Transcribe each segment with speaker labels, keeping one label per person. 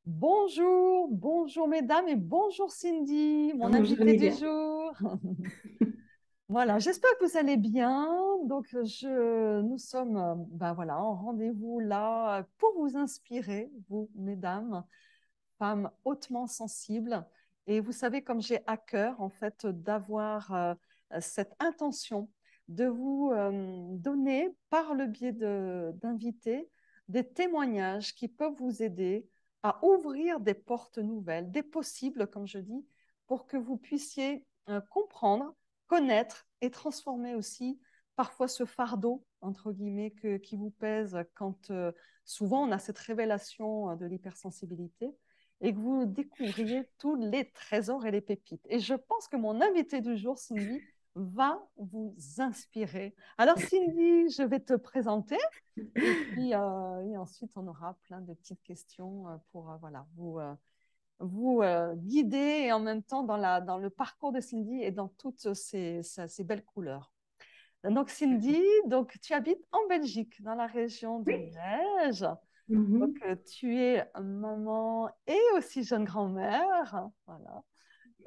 Speaker 1: Bonjour, bonjour mesdames et bonjour Cindy, mon
Speaker 2: Bonjour
Speaker 1: invitée du
Speaker 2: Lydia.
Speaker 1: jour. Voilà, j'espère que vous allez bien. Nous sommes ben voilà, en rendez-vous là pour vous inspirer, vous mesdames, femmes hautement sensibles. Et vous savez, comme j'ai à cœur en fait d'avoir cette intention de vous donner par le biais d'invités des témoignages qui peuvent vous aider à ouvrir des portes nouvelles, des possibles, comme je dis, pour que vous puissiez comprendre, connaître et transformer aussi parfois ce fardeau, entre guillemets, qui vous pèse quand souvent on a cette révélation de l'hypersensibilité et que vous découvriez tous les trésors et les pépites. Et je pense que mon invité du jour, Cindy, va vous inspirer. Alors, Cindy, je vais te présenter et ensuite, on aura plein de petites questions pour voilà, vous guider et en même temps dans le parcours de Cindy et dans toutes ces belles couleurs. Donc, Cindy, donc, tu habites en Belgique, dans la région de
Speaker 2: Oui.
Speaker 1: Liège. Donc,
Speaker 2: Mhm.
Speaker 1: tu es maman et aussi jeune grand-mère, hein, voilà,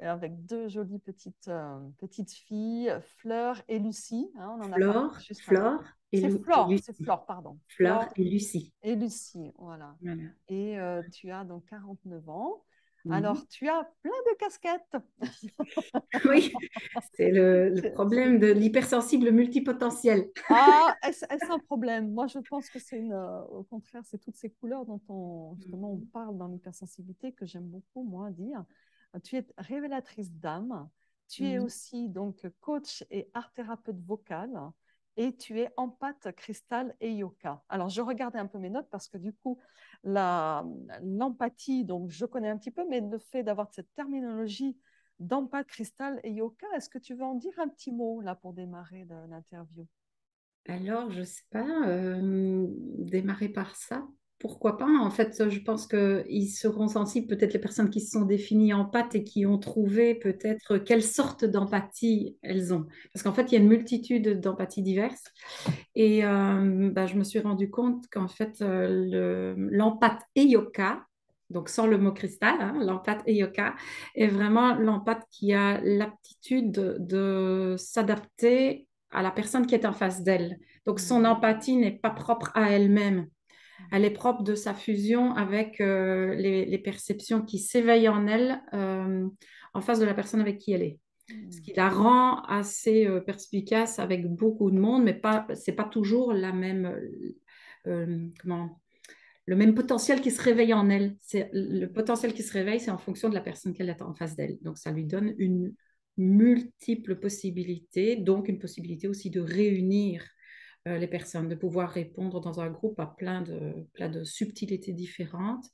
Speaker 1: et avec deux jolies petites filles, Fleur et Lucie, hein, on en a parlé
Speaker 2: Flore,
Speaker 1: juste avant.
Speaker 2: Flore et,
Speaker 1: C'est
Speaker 2: Lucie.
Speaker 1: Flore, pardon,
Speaker 2: Flore
Speaker 1: Flore
Speaker 2: et Lucie.
Speaker 1: et Lucie, voilà.
Speaker 2: Voilà.
Speaker 1: Et tu as donc 49 ans.
Speaker 2: Mhm.
Speaker 1: Alors, tu as plein de casquettes.
Speaker 2: Oui, c'est le problème de l'hypersensible multipotentiel.
Speaker 1: Est-ce un problème? Moi, je pense que au contraire, c'est toutes ces couleurs dont justement, on
Speaker 2: Mhm.
Speaker 1: parle dans l'hypersensibilité que j'aime beaucoup, moi, dire. Tu es révélatrice d'âme, tu es
Speaker 2: Mhm.
Speaker 1: aussi donc coach et art thérapeute vocal, et tu es empathe, cristal et yoga. Alors, je regardais un peu mes notes parce que du coup, l'empathie, donc je connais un petit peu, mais le fait d'avoir cette terminologie d'empathe, cristal et yoga, est-ce que tu veux en dire un petit mot là pour démarrer l'interview?
Speaker 2: Alors, je ne sais pas, démarrer par ça. Pourquoi pas? En fait, je pense qu'ils seront sensibles, peut-être les personnes qui se sont définies empathes et qui ont trouvé peut-être quelle sorte d'empathie elles ont. Parce qu'en fait, il y a une multitude d'empathies diverses. Et bah, je me suis rendu compte qu'en fait, l'empathe Eyoka, donc sans le mot cristal, hein, l'empathe Eyoka, est vraiment l'empathe qui a l'aptitude de s'adapter à la personne qui est en face d'elle. Donc son
Speaker 1: Mhm.
Speaker 2: empathie n'est pas propre à elle-même. Elle est propre de sa fusion avec les perceptions qui s'éveillent en elle en face de la personne avec qui elle est. Ce
Speaker 1: Mhm.
Speaker 2: qui la rend assez perspicace avec beaucoup de monde, mais pas, c'est pas toujours la même, comment, le même potentiel qui se réveille en elle. C'est, le potentiel qui se réveille, c'est en fonction de la personne qu'elle a en face d'elle. Donc, ça lui donne une multiple possibilité, donc une possibilité aussi de réunir les personnes, de pouvoir répondre dans un groupe à plein de subtilités différentes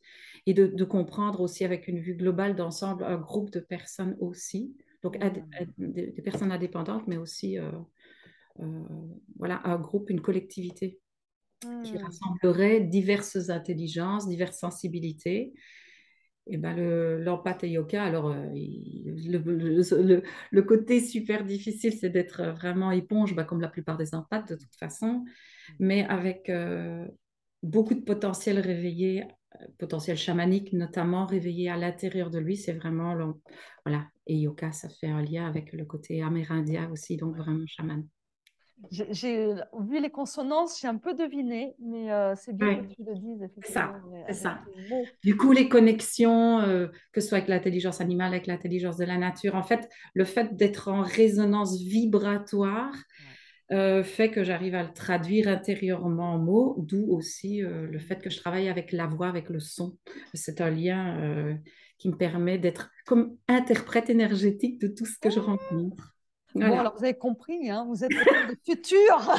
Speaker 2: et de comprendre aussi avec une vue globale d'ensemble un groupe de personnes aussi. Donc,
Speaker 1: Mhm.
Speaker 2: des personnes indépendantes, mais aussi euh, voilà, un groupe, une collectivité qui
Speaker 1: Mhm.
Speaker 2: rassemblerait diverses intelligences, diverses sensibilités. Et ben l'empathe et yoga, alors le côté super difficile, c'est d'être vraiment éponge, bah, comme la plupart des empathes de toute façon, mais avec beaucoup de potentiel réveillé, potentiel chamanique notamment réveillé à l'intérieur de lui. C'est vraiment, voilà. Et yoga, ça fait un lien avec le côté amérindien aussi, donc
Speaker 1: Ouais.
Speaker 2: vraiment chaman.
Speaker 1: J'ai vu les consonances, j'ai un peu deviné, mais c'est bien que
Speaker 2: Ouais,
Speaker 1: tu le dises
Speaker 2: c'est ça,
Speaker 1: effectivement
Speaker 2: c'est
Speaker 1: avec
Speaker 2: ça.
Speaker 1: les mots.
Speaker 2: Du coup, les connexions, que ce soit avec l'intelligence animale, avec l'intelligence de la nature, en fait, le fait d'être en résonance vibratoire
Speaker 1: Ouais.
Speaker 2: fait que j'arrive à le traduire intérieurement en mots, d'où aussi le fait que
Speaker 1: Mhm.
Speaker 2: je travaille avec la voix, avec le son. C'est un lien qui me permet d'être comme interprète énergétique de tout ce que je rencontre.
Speaker 1: Bon,
Speaker 2: Voilà.
Speaker 1: alors vous avez compris, hein, vous êtes peut-être des futurs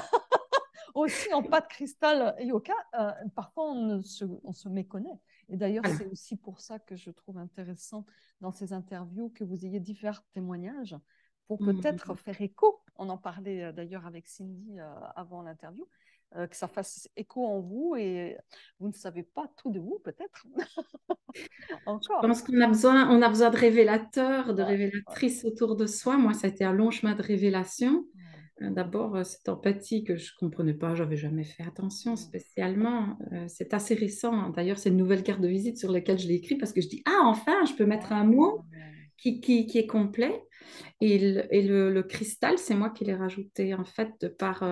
Speaker 1: aussi en pâte cristal et yoga. Parfois, on se méconnaît. Et d'ailleurs,
Speaker 2: Voilà.
Speaker 1: c'est aussi pour ça que je trouve intéressant dans ces interviews que vous ayez divers témoignages pour peut-être
Speaker 2: Mhm.
Speaker 1: faire écho. On en parlait d'ailleurs avec Cindy avant l'interview, que ça fasse écho en vous et vous ne savez pas tout de vous, peut-être
Speaker 2: Je
Speaker 1: encore.
Speaker 2: pense on a besoin de révélateurs, de
Speaker 1: Ouais, ouais,
Speaker 2: révélatrices autour de soi. Moi, ça a été un long chemin de révélation. D'abord, cette empathie que je ne comprenais pas, j'avais jamais fait attention spécialement. C'est assez récent. D'ailleurs, c'est une nouvelle carte de visite sur laquelle je l'ai écrit parce que je dis, ah, enfin, je peux mettre un mot
Speaker 1: Ah.
Speaker 2: qui est complet. Le cristal, c'est moi qui l'ai rajouté en fait de par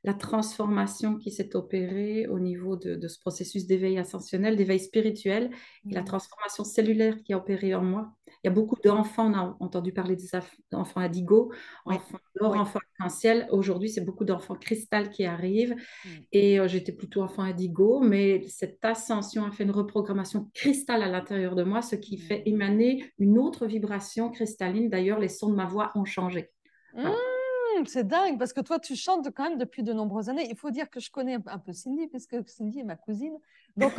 Speaker 2: la transformation qui s'est opérée au niveau de ce processus d'éveil ascensionnel, d'éveil spirituel et la
Speaker 1: Mm.
Speaker 2: transformation cellulaire qui a opéré en moi. Il y a beaucoup d'enfants, on a entendu parler des enfants indigos,
Speaker 1: Oui,
Speaker 2: enfants d'or,
Speaker 1: oui.
Speaker 2: enfants arc-en-ciel. Aujourd'hui, c'est beaucoup d'enfants cristal qui arrivent.
Speaker 1: Mm.
Speaker 2: Et j'étais plutôt enfant indigo, mais cette ascension a fait une reprogrammation cristal à l'intérieur de moi, ce qui fait
Speaker 1: Mm.
Speaker 2: émaner une autre vibration cristalline. D'ailleurs, les sons de ma voix ont changé. Voilà.
Speaker 1: C'est dingue parce que toi, tu chantes quand même depuis de nombreuses années. Il faut dire que je connais un peu Cindy, puisque Cindy est ma cousine. Donc,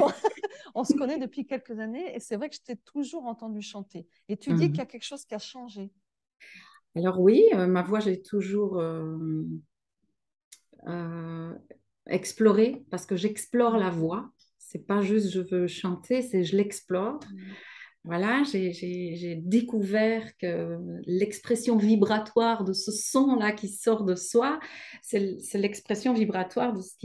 Speaker 1: on se connaît depuis quelques années et c'est vrai que je t'ai toujours entendu chanter. Et tu dis qu'il y
Speaker 2: Mhm.
Speaker 1: a quelque chose qui a changé.
Speaker 2: Alors oui, ma voix, j'ai toujours euh, exploré parce que j'explore la voix. C'est pas juste je veux chanter, c'est je l'explore.
Speaker 1: Mm.
Speaker 2: Voilà, j'ai découvert que l'expression vibratoire de ce son-là qui sort de soi, c'est l'expression vibratoire de ce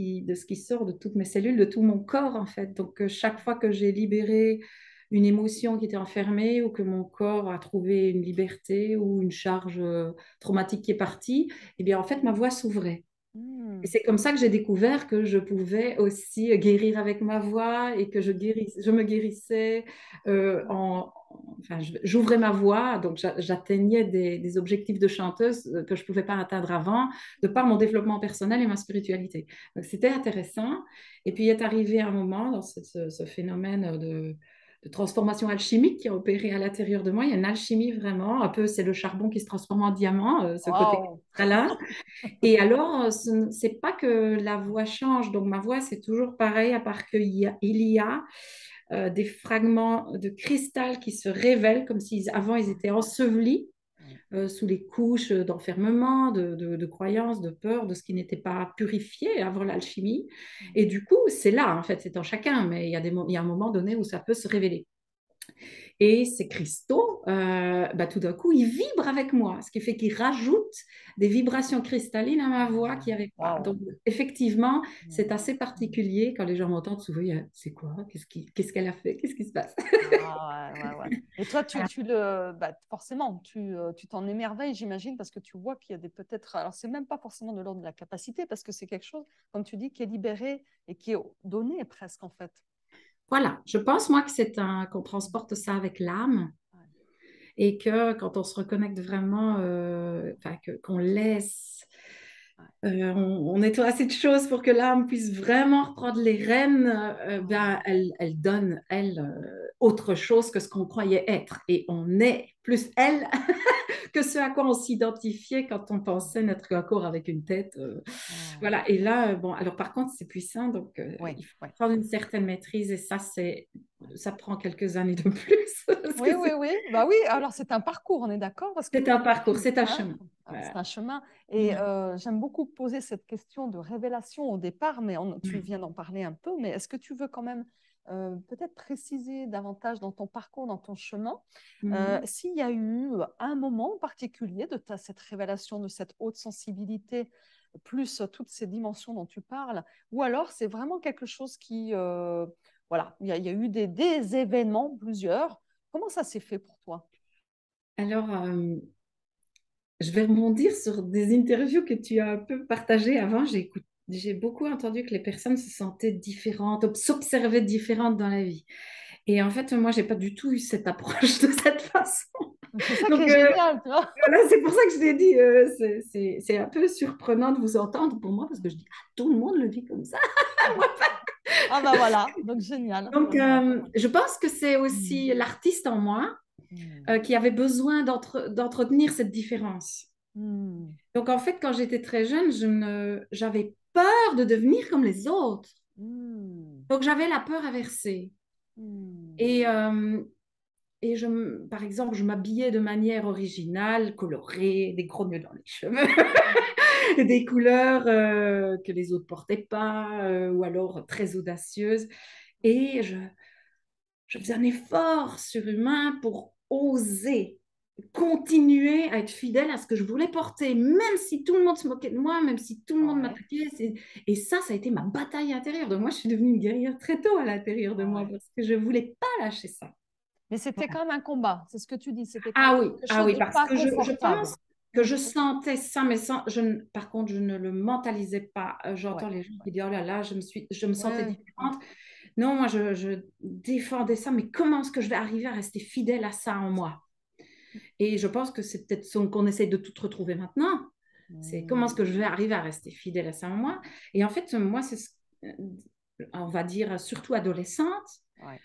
Speaker 2: qui sort de toutes mes cellules, de tout mon corps, en fait. Donc, chaque fois que j'ai libéré une émotion qui était enfermée ou que mon corps a trouvé une liberté ou une charge traumatique qui est partie, eh bien, en fait, ma voix s'ouvrait. Et
Speaker 1: Mm.
Speaker 2: c'est comme ça que j'ai découvert que je pouvais aussi guérir avec ma voix et que je me guérissais enfin, j'ouvrais ma voix, donc j'atteignais des objectifs de chanteuse que je ne pouvais pas atteindre avant, de par mon développement personnel et ma spiritualité. Donc c'était intéressant. Et puis il est arrivé un moment dans ce phénomène de transformation alchimique qui a opéré à l'intérieur de moi. Il y a une alchimie vraiment, un peu c'est le charbon qui se transforme en diamant, ce côté
Speaker 1: Wow.
Speaker 2: cristallin. Et alors, c'est pas que la voix change, donc ma voix c'est toujours pareil, à part il y a des fragments de cristal qui se révèlent comme si avant ils étaient ensevelis sous les couches d'enfermement, de croyances, de peur, de ce qui n'était pas purifié avant l'alchimie. Et du coup, c'est là, en fait, c'est en chacun, mais il y a un moment donné où ça peut se révéler. Et ces cristaux, bah, tout d'un coup, ils vibrent avec moi, ce qui fait qu'ils rajoutent des vibrations cristallines à ma voix qu'il n'y avait pas.
Speaker 1: Wow.
Speaker 2: Donc, effectivement, c'est assez particulier quand les gens m'entendent souvent, c'est quoi? Qu'est-ce qu'elle a fait? Qu'est-ce qui se passe?
Speaker 1: Ah, ouais, ouais, ouais. Et toi, bah, forcément, tu t'en émerveilles, j'imagine, parce que tu vois qu'il y a des peut-être. Alors, c'est même pas forcément de l'ordre de la capacité, parce que c'est quelque chose, comme tu dis, qui est libéré et qui est donné presque, en fait.
Speaker 2: Voilà, je pense, moi, que qu'on transporte ça avec l'âme
Speaker 1: Ouais,
Speaker 2: et que quand on se reconnecte vraiment, enfin, qu'on laisse
Speaker 1: ouais,
Speaker 2: on nettoie assez de choses pour que l'âme puisse vraiment reprendre les rênes. Ben,
Speaker 1: ouais.
Speaker 2: elle donne, autre chose que ce qu'on croyait être. Et on est plus elle que ce à quoi on s'identifiait quand on pensait n'être qu'un corps avec une tête.
Speaker 1: Oh.
Speaker 2: Voilà. Et là, bon, alors par contre, c'est puissant, donc
Speaker 1: Ouais,
Speaker 2: il faut
Speaker 1: ouais.
Speaker 2: prendre une certaine maîtrise. Et ça prend quelques années de plus. Parce
Speaker 1: Oui,
Speaker 2: que
Speaker 1: oui, oui. Bah oui, alors c'est un parcours, on est d'accord, parce que
Speaker 2: c'est un parcours,
Speaker 1: tu,
Speaker 2: c'est un
Speaker 1: hein,
Speaker 2: chemin.
Speaker 1: c'est
Speaker 2: Voilà.
Speaker 1: un chemin. Et
Speaker 2: Ouais.
Speaker 1: j'aime beaucoup poser cette question de révélation au départ, mais tu
Speaker 2: Ouais.
Speaker 1: viens d'en parler un peu. Mais est-ce que tu veux quand même peut-être préciser davantage dans ton parcours, dans ton chemin,
Speaker 2: Mhm.
Speaker 1: s'il y a eu un moment particulier de cette révélation, de cette haute sensibilité, plus toutes ces dimensions dont tu parles, ou alors c'est vraiment quelque chose qui, voilà, il y a eu des événements, plusieurs. Comment ça s'est fait pour toi?
Speaker 2: Alors, je vais rebondir sur des interviews que tu as un peu partagées avant. J'ai beaucoup entendu que les personnes se sentaient différentes, s'observaient différentes dans la vie. Et en fait, moi, j'ai pas du tout eu cette approche de cette façon.
Speaker 1: C'est ça qui
Speaker 2: Donc,
Speaker 1: est génial, tu vois.
Speaker 2: voilà, c'est pour ça que je t'ai dit, c'est un peu surprenant de vous entendre pour moi, parce que je dis, ah, tout le monde le vit comme ça.
Speaker 1: Ah bah voilà, donc génial.
Speaker 2: Donc, je pense que c'est
Speaker 1: Mm.
Speaker 2: aussi l'artiste en moi
Speaker 1: Mm.
Speaker 2: qui avait besoin d'entretenir cette différence.
Speaker 1: Mm.
Speaker 2: Donc, en fait, quand j'étais très jeune, j'avais peur de devenir comme les autres.
Speaker 1: Mm.
Speaker 2: Donc, j'avais la peur inversée.
Speaker 1: Mm.
Speaker 2: Et, par exemple, je m'habillais de manière originale, colorée, des gros nœuds dans les cheveux, des couleurs que les autres portaient pas, ou alors très audacieuses. Et je faisais un effort surhumain pour oser. continuer à être fidèle à ce que je voulais porter, même si tout le monde se moquait de moi, même si tout le monde
Speaker 1: Ouais,
Speaker 2: m'attaquait. Et ça a été ma bataille intérieure. Donc moi, je suis devenue une guerrière très tôt à l'intérieur de moi
Speaker 1: ouais.
Speaker 2: parce que je ne voulais pas lâcher ça.
Speaker 1: Mais c'était quand même un combat, c'est ce que tu dis, c'était quand même
Speaker 2: Ah oui,
Speaker 1: quelque
Speaker 2: ah
Speaker 1: chose
Speaker 2: oui,
Speaker 1: de
Speaker 2: parce
Speaker 1: pas
Speaker 2: que je
Speaker 1: confortable.
Speaker 2: pense que
Speaker 1: Mm.
Speaker 2: je sentais ça, mais par contre, je ne le mentalisais pas.
Speaker 1: Ouais,
Speaker 2: J'entends les gens
Speaker 1: ouais.
Speaker 2: qui disent, oh là là, je me sentais
Speaker 1: Ouais, ouais.
Speaker 2: différente. Non, moi, je défendais ça, mais comment est-ce que je vais arriver à rester fidèle à ça en moi? Et je pense que c'est peut-être ce qu'on essaye de tout retrouver maintenant. C'est comment est-ce
Speaker 1: Mm.
Speaker 2: que je vais arriver à rester fidèle à ça en moi? Et en fait, moi, on va dire, surtout adolescente,
Speaker 1: Ouais.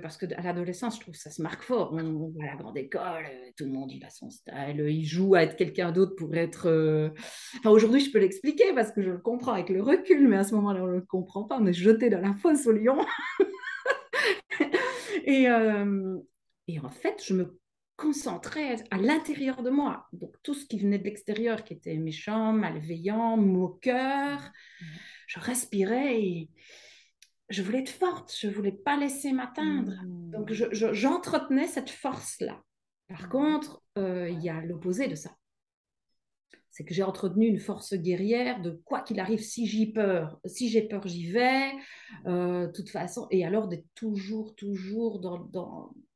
Speaker 2: parce que à l'adolescence, je trouve que ça se marque fort. On va à la grande école, tout le monde il a son style, il joue à être quelqu'un d'autre pour être. Enfin, aujourd'hui, je peux l'expliquer parce que je le comprends avec le recul, mais à ce moment-là, on ne le comprend pas. On est jeté dans la fosse au lion. Et, euh, et en fait, je me concentrais à l'intérieur de moi. Donc, tout ce qui venait de l'extérieur, qui était méchant, malveillant, moqueur,
Speaker 1: Mm.
Speaker 2: je respirais et je voulais être forte. Je ne voulais pas laisser m'atteindre. Donc,
Speaker 1: Mm.
Speaker 2: j'entretenais cette force-là. Par
Speaker 1: Ouais,
Speaker 2: contre, il y
Speaker 1: ouais.
Speaker 2: a l'opposé de ça. C'est que j'ai entretenu une force guerrière de quoi qu'il arrive, si j'ai peur, j'y vais, de toute façon, et alors d'être toujours,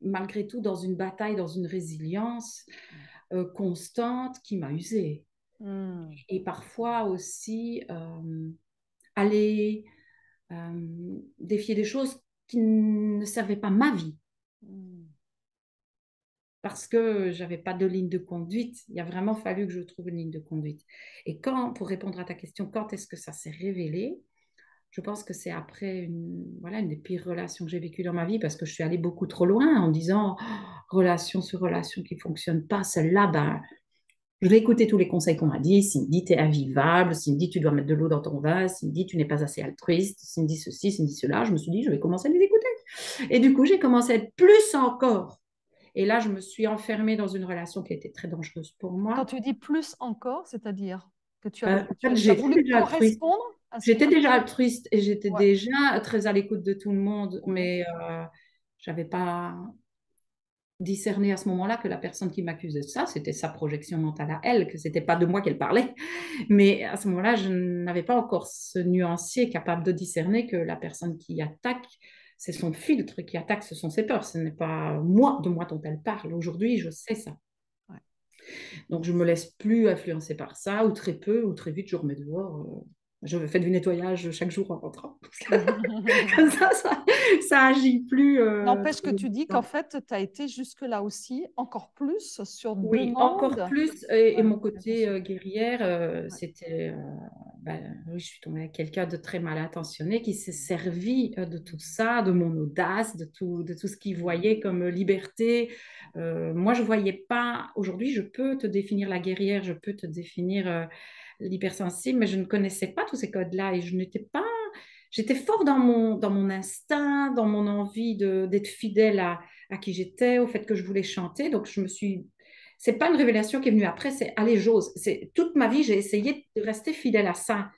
Speaker 2: malgré tout, dans une bataille, dans une résilience constante qui m'a usée.
Speaker 1: Mm.
Speaker 2: Et parfois aussi aller défier des choses qui ne servaient pas ma vie
Speaker 1: Mm.
Speaker 2: parce que j'avais pas de ligne de conduite. Il a vraiment fallu que je trouve une ligne de conduite. Et quand, pour répondre à ta question, quand est-ce que ça s'est révélé? Je pense que c'est après voilà, une des pires relations que j'ai vécues dans ma vie parce que je suis allée beaucoup trop loin en disant oh, relation sur relation qui ne fonctionne pas, celle-là, ben, je vais écouter tous les conseils qu'on m'a dit. S'il me dit tu es invivable, s'il me dit tu dois mettre de l'eau dans ton vase, s'il me dit tu n'es pas assez altruiste, s'il me dit ceci, s'il me dit cela, je me suis dit je vais commencer à les écouter. Et du coup, j'ai commencé à être plus encore. Et là, je me suis enfermée dans une relation qui était très dangereuse pour
Speaker 1: Quand
Speaker 2: moi.
Speaker 1: tu dis plus encore, c'est-à-dire que
Speaker 2: En fait,
Speaker 1: tu as
Speaker 2: j'étais
Speaker 1: voulu
Speaker 2: déjà altruiste.
Speaker 1: correspondre à ce
Speaker 2: J'étais
Speaker 1: qui...
Speaker 2: déjà altruiste et j'étais
Speaker 1: Ouais,
Speaker 2: déjà très à l'écoute de tout le monde,
Speaker 1: ouais.
Speaker 2: mais j'avais pas discerné à ce moment-là que la personne qui m'accusait de ça, c'était sa projection mentale à elle, que c'était pas de moi qu'elle parlait. Mais à ce moment-là, je n'avais pas encore ce nuancier capable de discerner que la personne qui attaque, c'est son filtre qui attaque, ce sont ses peurs. Ce n'est pas moi, de moi dont elle parle. Aujourd'hui, je sais ça.
Speaker 1: Ouais.
Speaker 2: Donc, je ne me laisse plus influencer par ça, ou très peu, ou très vite, je remets dehors. Je fais du nettoyage chaque jour en rentrant. Comme ça agit plus
Speaker 1: N'empêche que
Speaker 2: trop
Speaker 1: tu dis qu'en
Speaker 2: longtemps.
Speaker 1: fait, tu as été jusque-là aussi, encore plus sur
Speaker 2: Oui, encore
Speaker 1: demande.
Speaker 2: plus. Et
Speaker 1: Ouais,
Speaker 2: mon
Speaker 1: fais
Speaker 2: côté
Speaker 1: attention.
Speaker 2: guerrière,
Speaker 1: Ouais.
Speaker 2: c'était. Oui, je suis tombée avec quelqu'un de très mal intentionné qui s'est servi de tout ça, de mon audace, de tout ce qu'il voyait comme liberté. Moi, je ne voyais pas. Aujourd'hui, je peux te définir la guerrière, je peux te définir l'hypersensible, mais je ne connaissais pas tous ces codes-là et je n'étais pas. J'étais fort dans mon instinct, dans mon envie d'être fidèle à qui j'étais, au fait que je voulais chanter. Donc, je me suis. C'est pas une révélation qui est venue après, c'est allez, j'ose. C'est toute ma vie, j'ai essayé de rester fidèle à ça.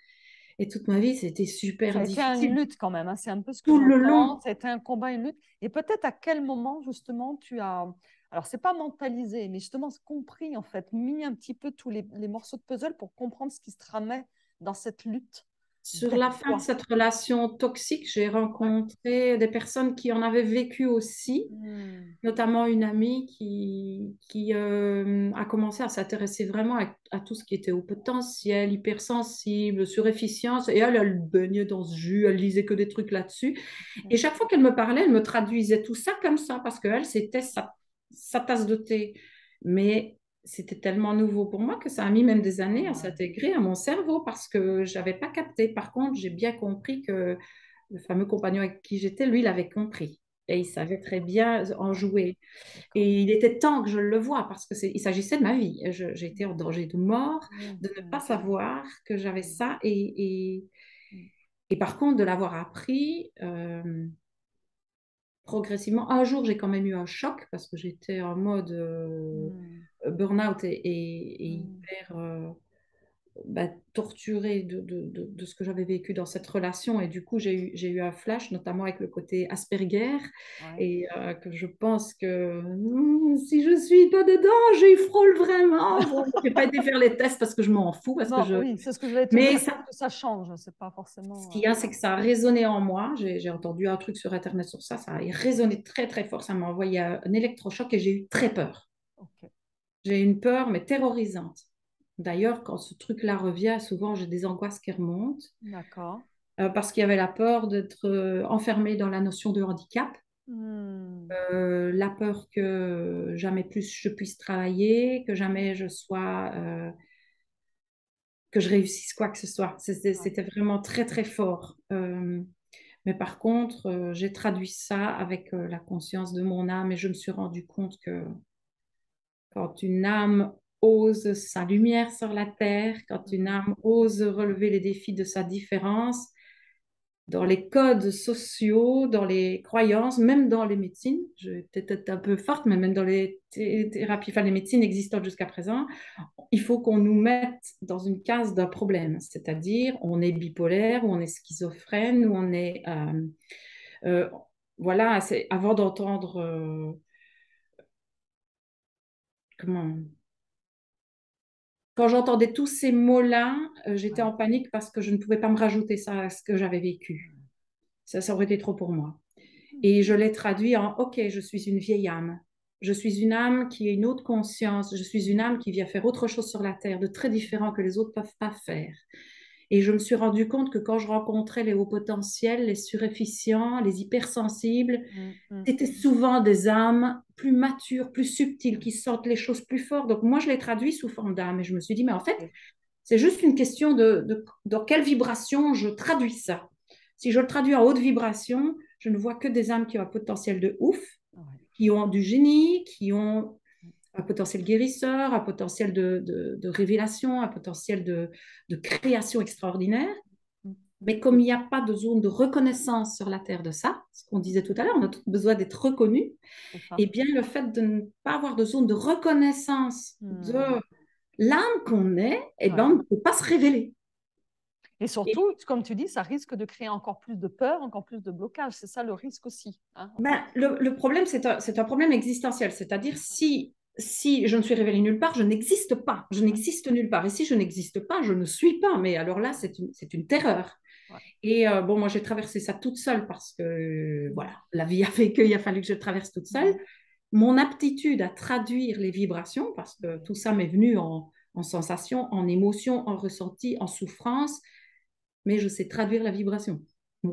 Speaker 2: Et toute ma vie, c'était
Speaker 1: Ça
Speaker 2: super
Speaker 1: a été une
Speaker 2: difficile.
Speaker 1: lutte quand même, hein. C'est un peu ce que
Speaker 2: Tout le
Speaker 1: j'entends.
Speaker 2: long,
Speaker 1: Ça a été un combat, une lutte. Et peut-être à quel moment, justement, tu as... Alors, c'est pas mentalisé, mais justement compris, en fait, mis un petit peu tous les morceaux de puzzle pour comprendre ce qui se tramait dans cette lutte
Speaker 2: sur
Speaker 1: d'être
Speaker 2: la fin de
Speaker 1: toi.
Speaker 2: cette relation toxique, j'ai
Speaker 1: Ouais.
Speaker 2: rencontré des personnes qui en avaient vécu aussi,
Speaker 1: Hmm.
Speaker 2: notamment une amie qui a commencé à s'intéresser vraiment à tout ce qui était au potentiel, hypersensible, surefficience. Et elle baignait dans ce jus, elle lisait que des trucs là-dessus. Et chaque fois qu'elle me parlait, elle me traduisait tout ça comme ça, parce qu'elle, c'était sa tasse de thé. Mais c'était tellement nouveau pour moi que ça a mis même des années à
Speaker 1: Ah.
Speaker 2: s'intégrer à mon cerveau, parce que je n'avais pas capté. Par contre, j'ai bien compris que le fameux compagnon avec qui j'étais, lui, il avait compris. Et il savait très bien en
Speaker 1: Ouais,
Speaker 2: jouer.
Speaker 1: d'accord.
Speaker 2: Et il était temps que je le voie parce que il s'agissait de ma vie. J'étais en danger de mort,
Speaker 1: Hmm,
Speaker 2: de ne pas
Speaker 1: hmm,
Speaker 2: savoir que j'avais
Speaker 1: hmm,
Speaker 2: ça
Speaker 1: hmm,
Speaker 2: et par contre de l'avoir appris progressivement. Un jour, j'ai quand même eu un choc parce que j'étais en mode
Speaker 1: hmm,
Speaker 2: burn-out et
Speaker 1: hmm,
Speaker 2: hyper torturée de ce que j'avais vécu dans cette relation. Et du coup, j'ai eu un flash, notamment avec le côté Asperger.
Speaker 1: Ouais.
Speaker 2: Et que je pense que si je suis pas dedans, j'y frôle vraiment. Bon, je n'ai pas été faire les tests parce que je m'en fous. Parce que
Speaker 1: Non,
Speaker 2: je...
Speaker 1: oui, c'est ce que je voulais te
Speaker 2: Mais
Speaker 1: dire. Il
Speaker 2: ça,
Speaker 1: faut que ça change. C'est pas
Speaker 2: ce
Speaker 1: forcément.
Speaker 2: qu'il y a, c'est que ça a résonné en moi. J'ai entendu un truc sur Internet sur ça. Ça a résonné très, très fort. Ça m'a envoyé un électrochoc et j'ai eu très peur.
Speaker 1: Ok,
Speaker 2: J'ai une peur, mais terrorisante. D'ailleurs, quand ce truc-là revient, souvent j'ai des angoisses qui remontent
Speaker 1: d'accord.
Speaker 2: parce qu'il y avait la peur d'être enfermée dans la notion de handicap,
Speaker 1: Hmm,
Speaker 2: la peur que jamais plus je puisse travailler, que jamais je sois, que je réussisse quoi que ce soit.
Speaker 1: ouais.
Speaker 2: C'était vraiment très, très fort. Mais par contre, j'ai traduit ça avec la conscience de mon âme et je me suis rendu compte que quand une âme ose sa lumière sur la terre, quand une
Speaker 1: Hmm,
Speaker 2: âme ose relever les défis de sa différence, dans les codes sociaux, dans les croyances, même dans les médecines, je vais peut-être être un peu forte, mais même dans les thérapies, enfin les médecines existantes jusqu'à présent, il faut qu'on nous mette dans une case d'un problème, c'est-à-dire on est bipolaire, ou on est schizophrène, ou on est... euh, voilà, c'est avant d'entendre... comment Quand j'entendais tous ces mots-là, j'étais
Speaker 1: ouais.
Speaker 2: en panique parce que je ne pouvais pas me rajouter ça à ce que j'avais vécu. Ça aurait été trop pour moi.
Speaker 1: Hmm,
Speaker 2: Et je l'ai traduit en OK, je suis une vieille âme. Je suis une âme qui a une autre conscience. Je suis une âme qui vient faire autre chose sur la terre, de très différent que les autres ne peuvent pas faire. Et je me suis rendu compte que quand je rencontrais les hauts potentiels, les surefficients, les hypersensibles,
Speaker 1: hmm, hmm,
Speaker 2: c'était souvent des âmes plus matures, plus subtiles, qui sentent les choses plus fort. Donc moi, je l'ai traduit sous forme d'âme. Et je me suis dit, mais en fait,
Speaker 1: ok.
Speaker 2: c'est juste une question de dans quelle vibration je traduis ça. Si je le traduis en haute vibration, je ne vois que des âmes qui ont un potentiel de ouf,
Speaker 1: Ouais.
Speaker 2: qui ont du génie, qui ont un potentiel guérisseur, un potentiel de révélation, un potentiel de création extraordinaire.
Speaker 1: Hmm,
Speaker 2: Mais comme il n'y a pas de zone de reconnaissance sur la Terre de ça, ce qu'on disait tout à l'heure, on a besoin d'être reconnu,
Speaker 1: c'est ça.
Speaker 2: et bien le fait de ne pas avoir de zone de reconnaissance de
Speaker 1: Hmm,
Speaker 2: l'âme qu'on est, eh ben,
Speaker 1: ouais.
Speaker 2: on ne peut pas se révéler.
Speaker 1: Et
Speaker 2: Et
Speaker 1: surtout, comme tu dis, ça risque de créer encore plus de peur, encore plus de blocage. C'est ça le risque aussi, hein, en fait.
Speaker 2: ben, le problème, c'est un problème existentiel, c'est-à-dire si je ne suis révélée nulle part, je n'existe pas, je
Speaker 1: Ouais,
Speaker 2: n'existe nulle part. Et si je n'existe pas, je ne suis pas. Mais alors là, c'est une terreur.
Speaker 1: ouais.
Speaker 2: Et bon, moi, j'ai traversé ça toute seule parce que, voilà,
Speaker 1: Hmm,
Speaker 2: la vie a fait qu'il a fallu que je traverse toute seule.
Speaker 1: ouais,
Speaker 2: Mon aptitude à traduire les vibrations, parce que
Speaker 1: ouais.
Speaker 2: tout ça m'est venu en sensation, en émotion, en ressenti, en souffrance, mais je sais traduire la vibration.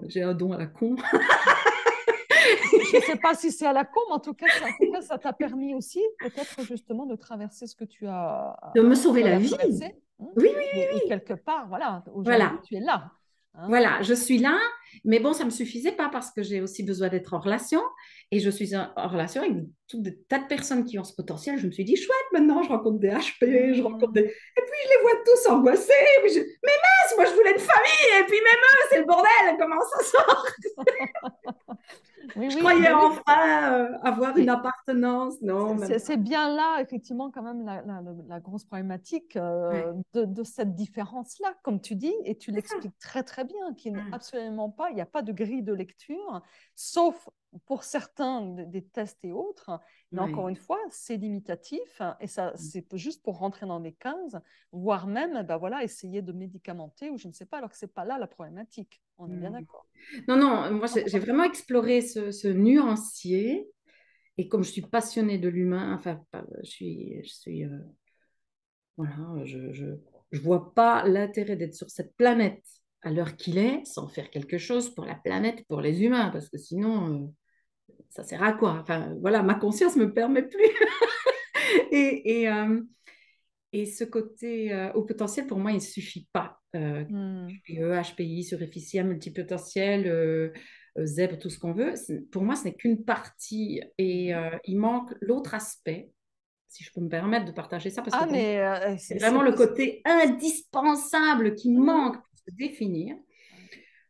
Speaker 2: J'ai un don à la con.
Speaker 1: Je ne sais pas si c'est à la con, mais en tout cas, ça t'a permis aussi peut-être justement de traverser ce que
Speaker 2: De me sauver
Speaker 1: tu as
Speaker 2: la
Speaker 1: à
Speaker 2: vie.
Speaker 1: traverser, hein.
Speaker 2: Oui, oui,
Speaker 1: Et quelque part, voilà, aujourd'hui,
Speaker 2: voilà.
Speaker 1: tu es là, hein.
Speaker 2: Voilà, je suis là, mais bon, ça ne me suffisait pas parce que j'ai aussi besoin d'être en relation. Et je suis en relation avec tout des tas de personnes qui ont ce potentiel. Je me suis dit, chouette, maintenant je rencontre des HP, je rencontre des...
Speaker 1: Hmm,
Speaker 2: Et puis je les vois tous angoissés. Mais mince, moi je voulais une famille, et puis même eux, c'est le bordel, comment ça sort?
Speaker 1: oui,
Speaker 2: Je
Speaker 1: oui,
Speaker 2: croyais
Speaker 1: ben oui.
Speaker 2: enfin avoir une
Speaker 1: Mais
Speaker 2: appartenance. Non, même pas.
Speaker 1: c'est bien là, effectivement, quand même, la grosse problématique
Speaker 2: Ouais,
Speaker 1: de cette différence-là, comme tu dis, et tu
Speaker 2: c'est ça.
Speaker 1: l'expliques très, très bien, qu'il n'est
Speaker 2: Mm,
Speaker 1: absolument pas, il n'y a pas de grille de lecture, sauf pour certains des tests et autres. Mais encore
Speaker 2: ouais.
Speaker 1: une fois, c'est limitatif, hein, et ça, c'est juste pour rentrer dans les 15, voire même, ben voilà, essayer de médicamenter, ou je ne sais pas, alors que ce n'est pas là la problématique. On est bien
Speaker 2: Mm.
Speaker 1: d'accord.
Speaker 2: Non, non, moi j'ai vraiment exploré ce nuancier. Et comme je suis passionnée de l'humain, enfin, je suis voilà, je vois pas l'intérêt d'être sur cette planète à l'heure qu'il est sans faire quelque chose pour la planète, pour les humains, parce que sinon, ça sert à quoi? Enfin, voilà, ma conscience me permet plus. Et, et, euh, et ce côté au potentiel, pour moi, il ne suffit pas.
Speaker 1: Hmm,
Speaker 2: HPE, HPI, surefficient, multipotentiel, zèbre, tout ce qu'on veut. Pour moi, ce n'est qu'une partie. Et
Speaker 1: mhm.
Speaker 2: il manque l'autre aspect, si je peux me permettre de partager ça, parce que
Speaker 1: Ah,
Speaker 2: pour moi,
Speaker 1: mais
Speaker 2: c'est vraiment le côté indispensable qui
Speaker 1: Mhm.
Speaker 2: manque pour se définir.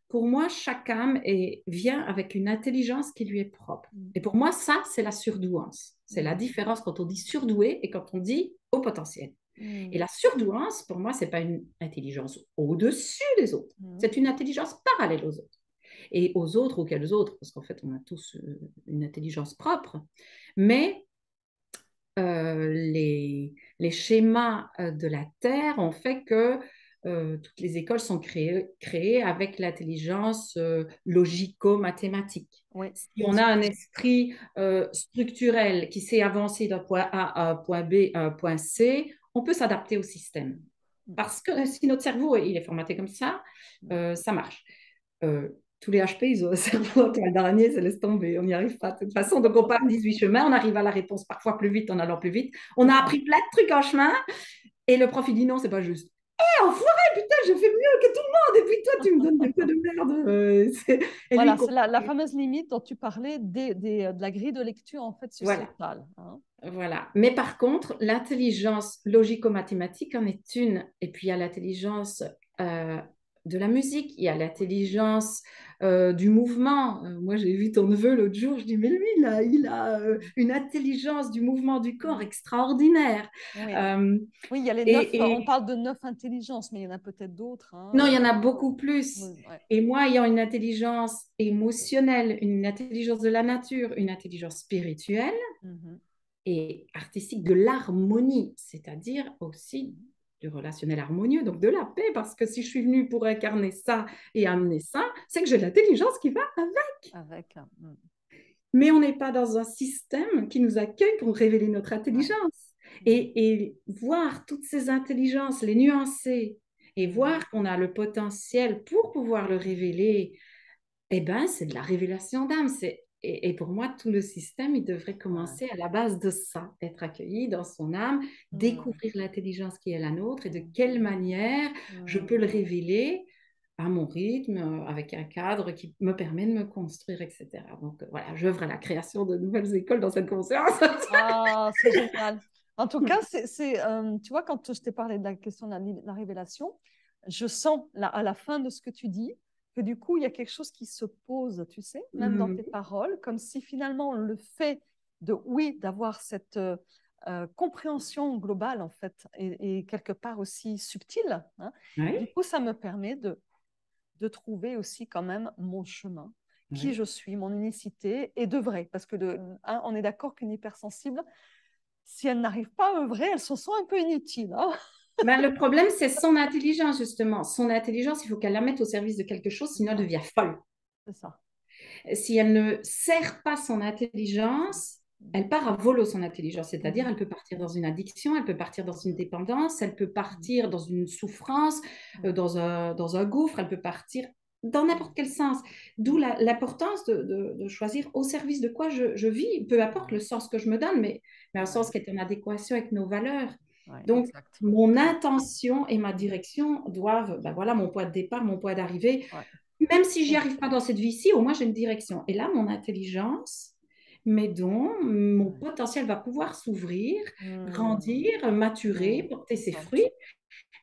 Speaker 2: Pour moi, chaque âme vient avec une intelligence qui lui est propre.
Speaker 1: Mhm.
Speaker 2: Et pour moi, ça, c'est la surdouance. C'est la
Speaker 1: Mhm.
Speaker 2: différence quand on dit surdoué et quand on dit au potentiel. Et
Speaker 1: Mm.
Speaker 2: la surdouance, pour moi, ce n'est pas une intelligence au-dessus des autres.
Speaker 1: Mm.
Speaker 2: C'est une intelligence parallèle aux autres. Et aux autres, auxquels autres, parce qu'en fait, on a tous une intelligence propre. Mais les schémas de la Terre ont fait que toutes les écoles sont créées avec l'intelligence logico-mathématique.
Speaker 1: Oui,
Speaker 2: Si
Speaker 1: bien
Speaker 2: on a
Speaker 1: sûr.
Speaker 2: un esprit structurel qui sait avancer d'un point A à un point B à un point C, on peut s'adapter au système.
Speaker 1: Mm.
Speaker 2: Parce que si notre cerveau il est formaté comme
Speaker 1: Mm.
Speaker 2: ça marche. Euh, tous les HP, ils ont un cerveau à toile d'araignée, ça laisse tomber, on n'y arrive pas de toute façon. Donc on part 18 chemins, on arrive à la réponse parfois plus vite en allant plus vite. On
Speaker 1: C'est
Speaker 2: a
Speaker 1: ça.
Speaker 2: appris plein de trucs en chemin et le prof il dit non, c'est pas juste. Eh, enfoiré, putain, je fais mieux que tout le monde et puis toi tu me donnes des peu de merde. Et lui il
Speaker 1: Voilà, c'est
Speaker 2: comprend.
Speaker 1: la fameuse limite dont tu parlais de la grille de lecture en fait
Speaker 2: Voilà.
Speaker 1: sociétale. Hein.
Speaker 2: Voilà. Mais par contre, l'intelligence logico-mathématique en est une. Et puis, il y a l'intelligence euh, de la musique, il y a l'intelligence du mouvement. Moi, j'ai vu ton neveu l'autre jour, je dis, mais lui, il a
Speaker 1: Mm.
Speaker 2: une intelligence du mouvement du corps
Speaker 1: Mm.
Speaker 2: extraordinaire.
Speaker 1: Oui.
Speaker 2: Euh,
Speaker 1: Oui, il y a les neuf, on
Speaker 2: et
Speaker 1: parle de 9 intelligences, mais il y en a peut-être d'autres.
Speaker 2: non, il
Speaker 1: Hein.
Speaker 2: y en a beaucoup plus.
Speaker 1: Oui, ouais.
Speaker 2: Et moi, ayant une intelligence émotionnelle, une intelligence de la nature, une intelligence spirituelle,
Speaker 1: Mhm.
Speaker 2: et artistique de l'harmonie, c'est-à-dire aussi
Speaker 1: Mhm.
Speaker 2: du relationnel harmonieux, donc de la paix, parce que si je suis venue pour incarner ça et amener ça, c'est que j'ai l'intelligence qui va avec.
Speaker 1: Avec.
Speaker 2: Mais on n'est pas dans un système qui nous accueille pour révéler notre
Speaker 1: Ouais.
Speaker 2: intelligence.
Speaker 1: Mhm.
Speaker 2: Et voir toutes ces intelligences, les nuancer, et
Speaker 1: Mhm.
Speaker 2: voir qu'on a le potentiel pour pouvoir le révéler, eh ben, c'est de la révélation d'âme. Et pour moi, tout le système, il devrait
Speaker 1: Ouais.
Speaker 2: commencer à la base de ça, être accueilli dans son âme,
Speaker 1: Mhm.
Speaker 2: découvrir l'intelligence qui est la nôtre et de
Speaker 1: Mhm.
Speaker 2: quelle manière je peux
Speaker 1: Mhm.
Speaker 2: le révéler à mon rythme, avec un cadre qui me permet de me construire, etc. Donc voilà, j'œuvre à la création de nouvelles écoles dans cette conscience.
Speaker 1: Ah, c'est génial. En tout cas, tu vois, quand je t'ai parlé de la question de la révélation, je sens à la fin de ce que tu dis que du coup, il y a quelque chose qui se pose, tu sais, même dans tes paroles, comme si finalement le fait de, oui, d'avoir cette compréhension globale, en fait, et quelque part aussi subtile, hein, du
Speaker 2: Oui,
Speaker 1: coup, ça me permet de trouver aussi quand même mon chemin, qui
Speaker 2: oui.
Speaker 1: je suis, mon unicité, et de vrai. Parce que hein, on est d'accord qu'une hypersensible, si elle n'arrive pas à œuvrer, elle se sent un peu inutile. Hein.
Speaker 2: Ben, le problème, c'est son intelligence, justement. Son intelligence, il faut qu'elle la mette au service de quelque chose,
Speaker 1: C'est
Speaker 2: sinon elle
Speaker 1: ça,
Speaker 2: devient folle.
Speaker 1: c'est ça.
Speaker 2: Si elle ne sert pas son intelligence, elle part à volo son intelligence. C'est-à-dire,
Speaker 1: Mhm.
Speaker 2: elle peut partir dans une addiction, elle peut partir dans une dépendance, elle peut
Speaker 1: Mhm.
Speaker 2: partir dans une souffrance,
Speaker 1: Mhm.
Speaker 2: dans un gouffre, elle peut partir dans n'importe quel sens. D'où
Speaker 1: Mhm.
Speaker 2: l'importance de choisir au service de quoi je vis, peu importe le
Speaker 1: Ouais,
Speaker 2: sens que je me donne, mais un
Speaker 1: ouais,
Speaker 2: sens qui est en adéquation avec nos valeurs.
Speaker 1: ouais,
Speaker 2: Donc,
Speaker 1: exact.
Speaker 2: mon intention et ma
Speaker 1: Mhm.
Speaker 2: direction doivent, ben voilà, mon point de départ, mon point d'arrivée,
Speaker 1: Ouais.
Speaker 2: même si j'y
Speaker 1: Et-
Speaker 2: arrive pas dans cette vie-ci, au moins j'ai une direction. Et là, mon intelligence, mes dons, mon
Speaker 1: ouais.
Speaker 2: potentiel va pouvoir s'ouvrir,
Speaker 1: Mhm.
Speaker 2: grandir, maturer,
Speaker 1: Mhm.
Speaker 2: porter
Speaker 1: C'est
Speaker 2: ses
Speaker 1: ça.
Speaker 2: fruits,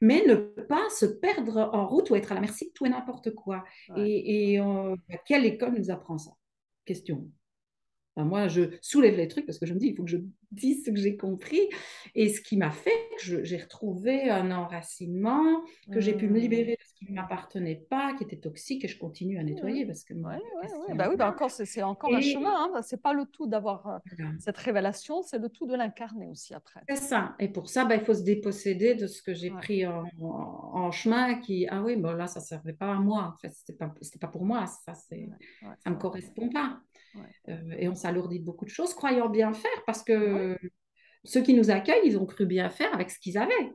Speaker 2: mais ne pas se perdre en route ou être à la merci de tout et n'importe quoi.
Speaker 1: Ouais, ouais.
Speaker 2: Quelle école nous apprend ça? Question. Enfin, moi, je soulève les trucs parce que je me dis, il faut que je dise ce que j'ai compris. Et ce qui m'a fait que j'ai retrouvé un enracinement, que j'ai pu me
Speaker 1: Mhm.
Speaker 2: libérer de ce qui ne m'appartenait pas, qui était toxique, et je continue à
Speaker 1: Mhm.
Speaker 2: nettoyer parce que mon
Speaker 1: Ouais,
Speaker 2: Dieu,
Speaker 1: ouais,
Speaker 2: qu'est-ce
Speaker 1: ouais.
Speaker 2: qu'il y
Speaker 1: Bah
Speaker 2: en
Speaker 1: oui, bah
Speaker 2: a.
Speaker 1: encore, c'est encore un chemin.
Speaker 2: Et
Speaker 1: Hein. C'est pas le tout d'avoir
Speaker 2: voilà,
Speaker 1: cette révélation, c'est le tout de l'incarner aussi après.
Speaker 2: c'est ça. Et pour ça, bah, il faut se déposséder de ce que j'ai
Speaker 1: Ouais,
Speaker 2: pris en chemin qui, ah oui, bon, là, ça ne servait pas à moi. En fait, c'était pas pour moi.
Speaker 1: ouais, ouais,
Speaker 2: Ça ne me
Speaker 1: ouais,
Speaker 2: correspond pas.
Speaker 1: ouais,
Speaker 2: Et on s'alourdit de beaucoup de choses, croyant bien faire, parce
Speaker 1: ouais.
Speaker 2: que ceux qui nous accueillent, ils ont cru bien faire avec ce qu'ils avaient.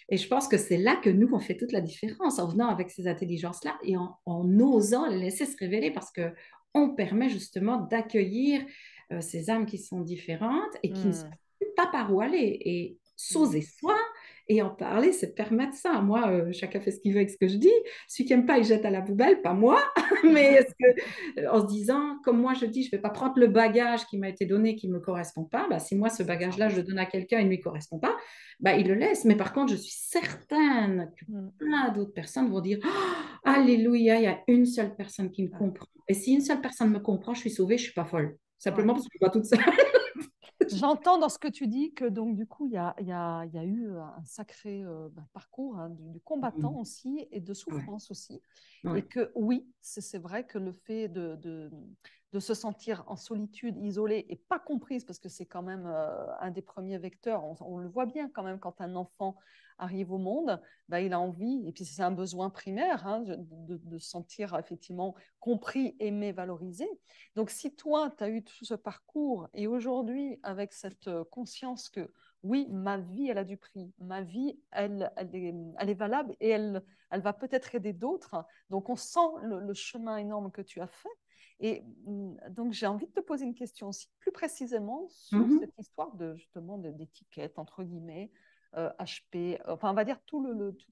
Speaker 2: Et je pense que c'est là que nous, on fait toute la différence, en venant avec ces intelligences-là et en osant les laisser se révéler, parce que on permet justement d'accueillir ces âmes qui sont différentes et qui ne savent
Speaker 1: Hmm,
Speaker 2: pas par où aller. Et
Speaker 1: hmm.
Speaker 2: s'oser soi et en parler, c'est permettre ça. Moi, chacun fait ce qu'il veut avec ce que je dis. Celui qui n'aime pas, il jette à la poubelle, pas moi. Mais est-ce que, en se disant, comme moi je dis, je ne vais pas prendre le bagage qui m'a été donné, qui ne me correspond pas, bah, si moi ce
Speaker 1: C'est ça.
Speaker 2: bagage-là, je le donne à quelqu'un et il ne lui correspond pas, bah, il le laisse. Mais par contre, je suis certaine que
Speaker 1: Hmm,
Speaker 2: plein d'autres personnes vont dire, oh, Alléluia, il y a une seule personne qui me
Speaker 1: ouais,
Speaker 2: comprend. Et si une seule personne me comprend, je suis sauvée, je ne suis pas folle.
Speaker 1: ouais.
Speaker 2: Simplement parce que je ne suis pas toute seule.
Speaker 1: J'entends dans ce que tu dis que donc du coup il y a eu un sacré parcours hein, du combattant aussi et de
Speaker 2: Ouais,
Speaker 1: souffrance aussi et
Speaker 2: ouais.
Speaker 1: que oui c'est vrai que le fait de se sentir en solitude, isolée et pas comprise parce que c'est quand même un des premiers vecteurs, on le voit bien quand même quand un enfant arrive au monde, bah, il a envie et puis c'est un besoin primaire hein, de se sentir effectivement compris, aimé, valorisé. Donc, si toi, tu as eu tout ce parcours et aujourd'hui, avec cette conscience que oui, ma vie, elle a du prix, ma vie, elle est valable et elle va peut-être aider d'autres. Donc, on sent le chemin énorme que tu as fait. Et donc, j'ai envie de te poser une question aussi plus précisément sur
Speaker 2: Mhm.
Speaker 1: cette histoire de justement d'étiquette, entre guillemets, HP, enfin, on va dire toute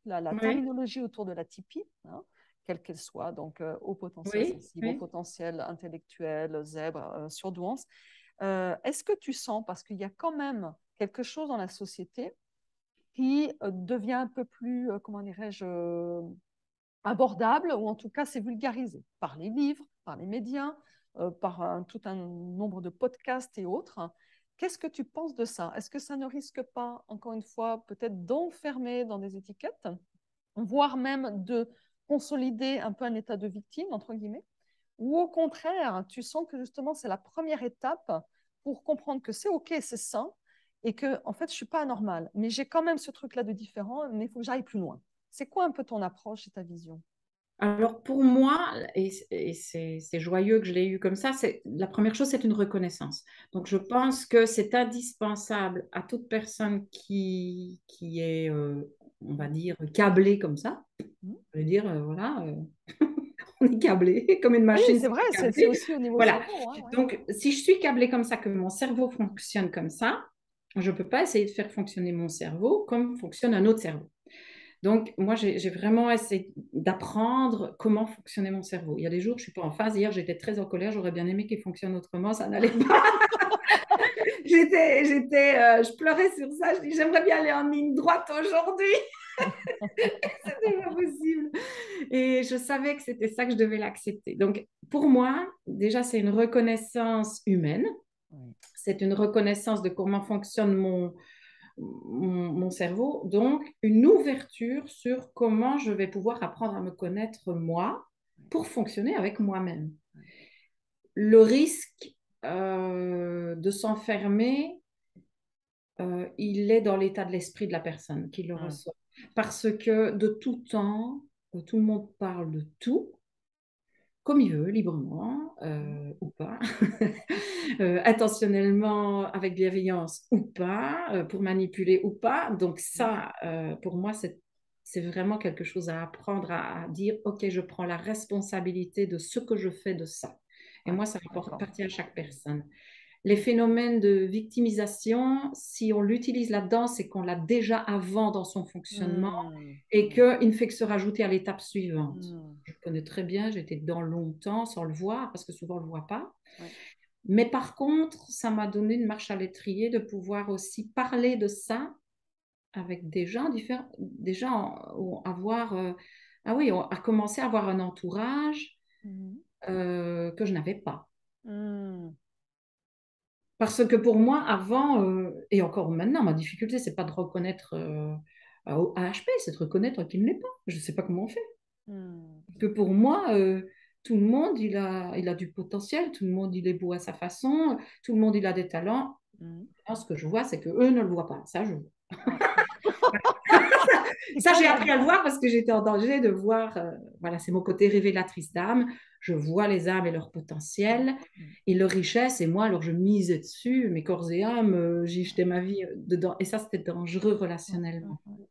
Speaker 1: la
Speaker 2: Oui,
Speaker 1: terminologie autour de la Tipeee. Hein, quelle qu'elle soit, donc au potentiel
Speaker 2: oui,
Speaker 1: sensible, au
Speaker 2: oui.
Speaker 1: potentiel intellectuel, zèbre, surdouance. Est-ce que tu sens, parce qu'il y a quand même quelque chose dans la société qui devient un peu plus, comment dirais-je, abordable, ou en tout cas c'est vulgarisé par les livres, par les médias, par tout un nombre de podcasts et autres. Qu'est-ce que tu penses de ça? Est-ce que ça ne risque pas, encore une fois, peut-être d'enfermer dans des étiquettes, voire même de consolider un peu un état de victime, entre guillemets, ou au contraire, tu sens que justement c'est la première étape pour comprendre que c'est OK, c'est sain, et que en fait je suis pas anormale, mais j'ai quand même ce truc-là de différent, mais il faut que j'aille plus loin. C'est quoi un peu ton approche et ta vision?
Speaker 2: Alors pour moi, et c'est joyeux que je l'ai eu comme ça, la première chose, c'est une reconnaissance. Donc je pense que c'est indispensable à toute personne qui est, on va dire, câblée comme ça.
Speaker 1: Mhm.
Speaker 2: Je veux dire, voilà, on est câblé, comme une
Speaker 1: Oui,
Speaker 2: machine,
Speaker 1: c'est vrai,
Speaker 2: c'est
Speaker 1: c'est
Speaker 2: câblé.
Speaker 1: aussi au niveau
Speaker 2: Voilà.
Speaker 1: cerveau. Hein, ouais.
Speaker 2: Donc si je suis câblée comme ça, que mon cerveau fonctionne comme ça, je ne peux pas essayer de faire fonctionner mon cerveau comme fonctionne un autre cerveau. Donc, moi, j'ai vraiment essayé d'apprendre comment fonctionnait mon cerveau. Il y a des jours, je ne suis pas en phase. Hier, j'étais très en colère. J'aurais bien aimé qu'il fonctionne autrement. Ça n'allait pas. Je pleurais sur ça. Je dis, j'aimerais bien aller en ligne droite aujourd'hui. C'était pas possible. Et je savais que c'était ça que je devais l'accepter. Donc, pour moi, déjà, c'est une reconnaissance humaine.
Speaker 1: Oui.
Speaker 2: C'est une reconnaissance de comment fonctionne mon cerveau, donc une ouverture sur comment je vais pouvoir apprendre à me connaître moi pour fonctionner avec moi-même. Le risque de s'enfermer, il est dans l'état de l'esprit de la personne qui le
Speaker 1: Mhm.
Speaker 2: reçoit. Parce que de tout temps, tout le monde parle de tout, comme il veut, librement
Speaker 1: Mhm.
Speaker 2: ou pas, intentionnellement, avec bienveillance ou pas, pour manipuler ou pas. Donc
Speaker 1: Mhm.
Speaker 2: ça, pour moi, c'est vraiment quelque chose à apprendre, à dire, OK, je prends la responsabilité de ce que je fais de ça. Et
Speaker 1: Ouais,
Speaker 2: moi, ça
Speaker 1: d'accord.
Speaker 2: appartient à chaque personne. Les phénomènes de victimisation, si on l'utilise là-dedans, c'est qu'on l'a déjà avant dans son fonctionnement
Speaker 1: Mhm.
Speaker 2: et qu'il ne fait que se rajouter à l'étape suivante.
Speaker 1: Mhm.
Speaker 2: Je connais très bien, j'étais dedans longtemps sans le voir, parce que souvent on ne le voit pas.
Speaker 1: Ouais.
Speaker 2: Mais par contre, ça m'a donné une marche à l'étrier de pouvoir aussi parler de ça avec des gens différents, des gens avoir, ah oui, à commencer à avoir un entourage
Speaker 1: Mhm.
Speaker 2: que je n'avais pas.
Speaker 1: Mhm.
Speaker 2: Parce que pour moi, avant, et encore maintenant, ma difficulté, c'est pas de reconnaître au AHP, c'est de reconnaître qu'il ne l'est pas. Je ne sais pas comment on fait.
Speaker 1: Mhm.
Speaker 2: Parce que pour moi, tout le monde, il a du potentiel, tout le monde, il est beau à sa façon, tout le monde, il a des talents.
Speaker 1: Mhm.
Speaker 2: Alors, ce que je vois, c'est qu'eux ne le voient pas. Ça,
Speaker 1: Ouais. C'est
Speaker 2: ça
Speaker 1: quand
Speaker 2: j'ai
Speaker 1: même.
Speaker 2: appris à le voir parce que j'étais en danger de voir, voilà, c'est mon côté révélatrice d'âme. Je vois les âmes et leur potentiel
Speaker 1: Mhm.
Speaker 2: et leur richesse. Et moi, alors, je misais dessus, mes corps et âmes, j'y jetais ma vie dedans. Et ça, c'était dangereux
Speaker 1: Ouais, ouais,
Speaker 2: relationnellement.
Speaker 1: ouais.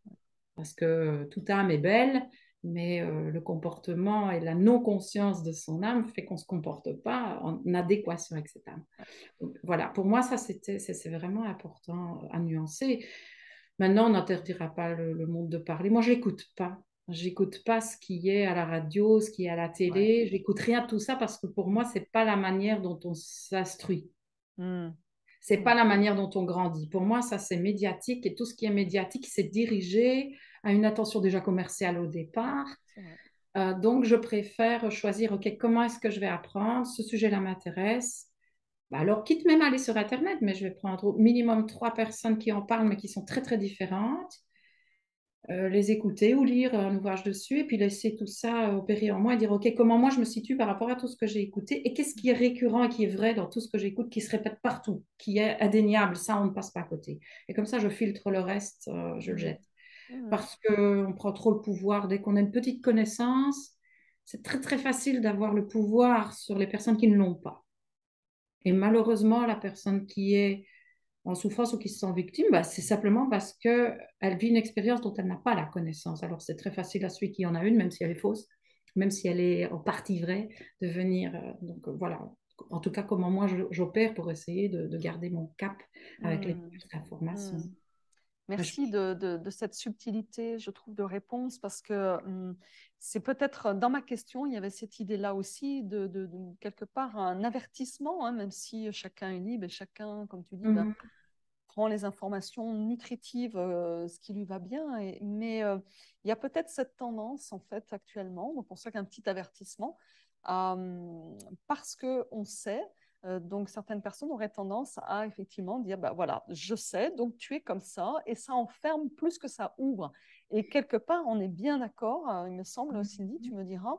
Speaker 2: Parce que toute âme est belle, mais le comportement et la non-conscience de son âme fait qu'on ne se comporte pas en adéquation avec cette âme. Donc, voilà, pour moi, ça, c'est vraiment important à nuancer. Maintenant, on n'interdira pas le monde de parler. Moi, j'écoute pas. J'écoute pas ce qui est à la radio, ce qui est à la
Speaker 1: Ouais.
Speaker 2: télé. J'écoute rien de tout ça parce que pour moi, c'est pas la manière dont on s'instruit.
Speaker 1: Mhm.
Speaker 2: C'est pas
Speaker 1: Mhm.
Speaker 2: la manière dont on grandit. Pour moi, ça, c'est médiatique et tout ce qui est médiatique, c'est dirigé à une attention déjà commerciale au
Speaker 1: Ouais,
Speaker 2: départ.
Speaker 1: c'est vrai.
Speaker 2: Donc, je préfère choisir, OK, comment est-ce que je vais apprendre? Ce sujet-là m'intéresse. Bah alors, quitte même à aller sur Internet, mais je vais prendre au minimum 3 personnes qui en parlent, mais qui sont très, très différentes, les écouter ou lire un ouvrage dessus, et puis laisser tout ça opérer en moi et dire, OK, comment moi je me situe par rapport à tout ce que j'ai écouté, et qu'est-ce qui est récurrent et qui est vrai dans tout ce que j'écoute, qui se répète partout, qui est indéniable, ça, on ne passe pas à côté. Et comme ça, je filtre le reste, je le
Speaker 1: Mhm.
Speaker 2: jette.
Speaker 1: Mhm.
Speaker 2: Parce qu'on prend trop le pouvoir dès qu'on a une petite connaissance. C'est très, très facile d'avoir le pouvoir sur les personnes qui ne l'ont pas. Et malheureusement, la personne qui est en souffrance ou qui se sent victime, bah, c'est simplement parce qu'elle vit une expérience dont elle n'a pas la connaissance. Alors, c'est très facile à celui qui en a une, même si elle est fausse, même si elle est en partie vraie, de venir. Voilà. En tout cas, comment moi j'opère pour essayer de garder mon cap avec les
Speaker 1: Mhm.
Speaker 2: informations.
Speaker 1: Mhm. Merci de cette subtilité, je trouve, de réponse, parce que c'est peut-être dans ma question, il y avait cette idée-là aussi de quelque part un avertissement, hein, même si chacun est libre et chacun, comme tu dis, ben,
Speaker 2: Mhm.
Speaker 1: prend les informations nutritives, ce qui lui va bien. Mais il y a peut-être cette tendance, en fait, actuellement, donc pour ça qu'un petit avertissement, parce qu'on sait, donc certaines personnes auraient tendance à effectivement dire, bah voilà, je sais, donc tu es comme ça, et ça enferme plus que ça ouvre. Et quelque part, on est bien d'accord, il me semble, Cindy, tu me diras,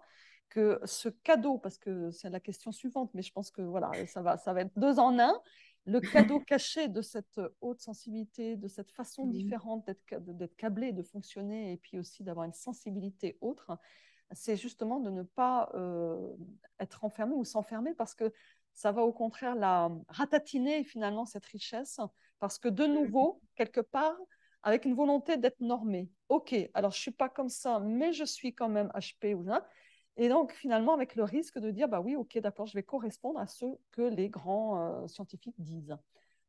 Speaker 1: que ce cadeau, parce que c'est la question suivante, mais je pense que voilà, ça va être deux en un, le cadeau caché de cette haute sensibilité, de cette façon
Speaker 2: Mhm.
Speaker 1: différente d'être câblé, de fonctionner, et puis aussi d'avoir une sensibilité autre, c'est justement de ne pas être enfermé ou s'enfermer, parce que ça va au contraire la ratatiner finalement cette richesse, parce que de nouveau, quelque part, avec une volonté d'être normé. Ok, alors je ne suis pas comme ça, mais je suis quand même HP ou hein. Et donc, finalement, avec le risque de dire, bah oui, ok, d'accord, je vais correspondre à ce que les grands scientifiques disent.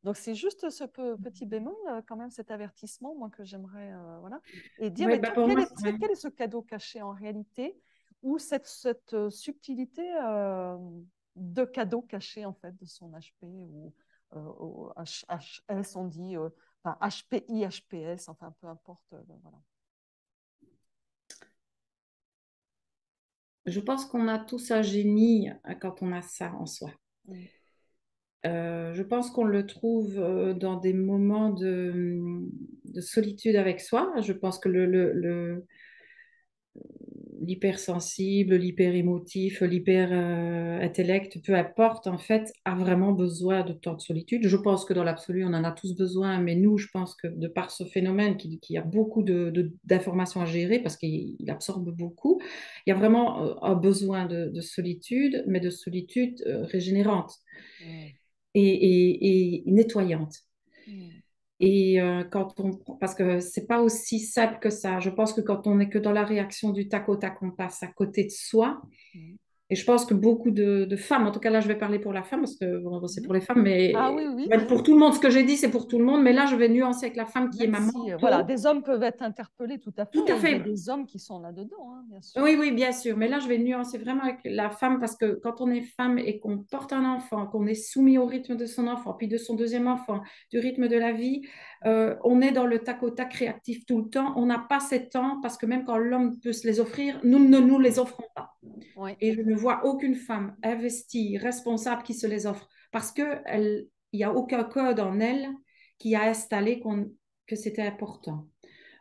Speaker 1: Donc, c'est juste ce petit bémol, quand même, cet avertissement, moi, que j'aimerais, voilà. Et dire,
Speaker 2: Oui,
Speaker 1: mais
Speaker 2: bah
Speaker 1: toi,
Speaker 2: pour moi, ouais.
Speaker 1: quel est ce cadeau caché en réalité, ou cette subtilité de cadeau caché, en fait, de son HP, ou au HHS, on dit, enfin, HPI, HPS, enfin, peu importe, voilà.
Speaker 2: Je pense qu'on a tous un génie quand on a ça en soi.
Speaker 1: Mm.
Speaker 2: Je pense qu'on le trouve dans des moments de solitude avec soi. Je pense que l'hypersensible, l'hyper-émotif, l'hyper-intellect, peu importe, en fait, a vraiment besoin de temps de solitude. Je pense que dans l'absolu, on en a tous besoin, mais nous, je pense que de par ce phénomène qui a beaucoup d'informations à gérer, parce qu'il absorbe beaucoup, il y a vraiment un besoin de solitude, mais de solitude régénérante
Speaker 1: Mm.
Speaker 2: et nettoyante.
Speaker 1: Mm.
Speaker 2: Et parce que c'est pas aussi simple que ça. Je pense que quand on est que dans la réaction du tac au tac, on passe à côté de soi.
Speaker 1: Mm.
Speaker 2: Et je pense que beaucoup de femmes, en tout cas là, je vais parler pour la femme parce que bon, c'est
Speaker 1: Mm.
Speaker 2: pour les femmes,
Speaker 1: Ah oui,
Speaker 2: mais
Speaker 1: oui,
Speaker 2: même
Speaker 1: oui.
Speaker 2: pour tout le monde, ce que j'ai dit, c'est pour tout
Speaker 1: Mm.
Speaker 2: le monde. Mais là, je vais nuancer avec la femme qui est
Speaker 1: Même
Speaker 2: maman
Speaker 1: si, voilà,
Speaker 2: tôt.
Speaker 1: des hommes peuvent être interpellés tout à
Speaker 2: Tout
Speaker 1: fait,
Speaker 2: à
Speaker 1: et il y a
Speaker 2: fait.
Speaker 1: des hommes qui sont là-dedans, hein, bien sûr.
Speaker 2: Oui, oui, bien sûr. Mais là, je vais nuancer vraiment avec la femme parce que quand on est femme et qu'on porte un enfant, qu'on est soumis au rythme de son enfant, puis de son deuxième enfant, du rythme de la vie, on est dans le tac au tac réactif tout le temps. On n'a pas ces temps parce que même quand l'homme peut se les offrir, nous ne nous les offrons pas.
Speaker 1: Oui.
Speaker 2: Et je ne vois aucune femme investie, responsable qui se les offre parce qu'il n'y a aucun code en elle qui a installé que c'était important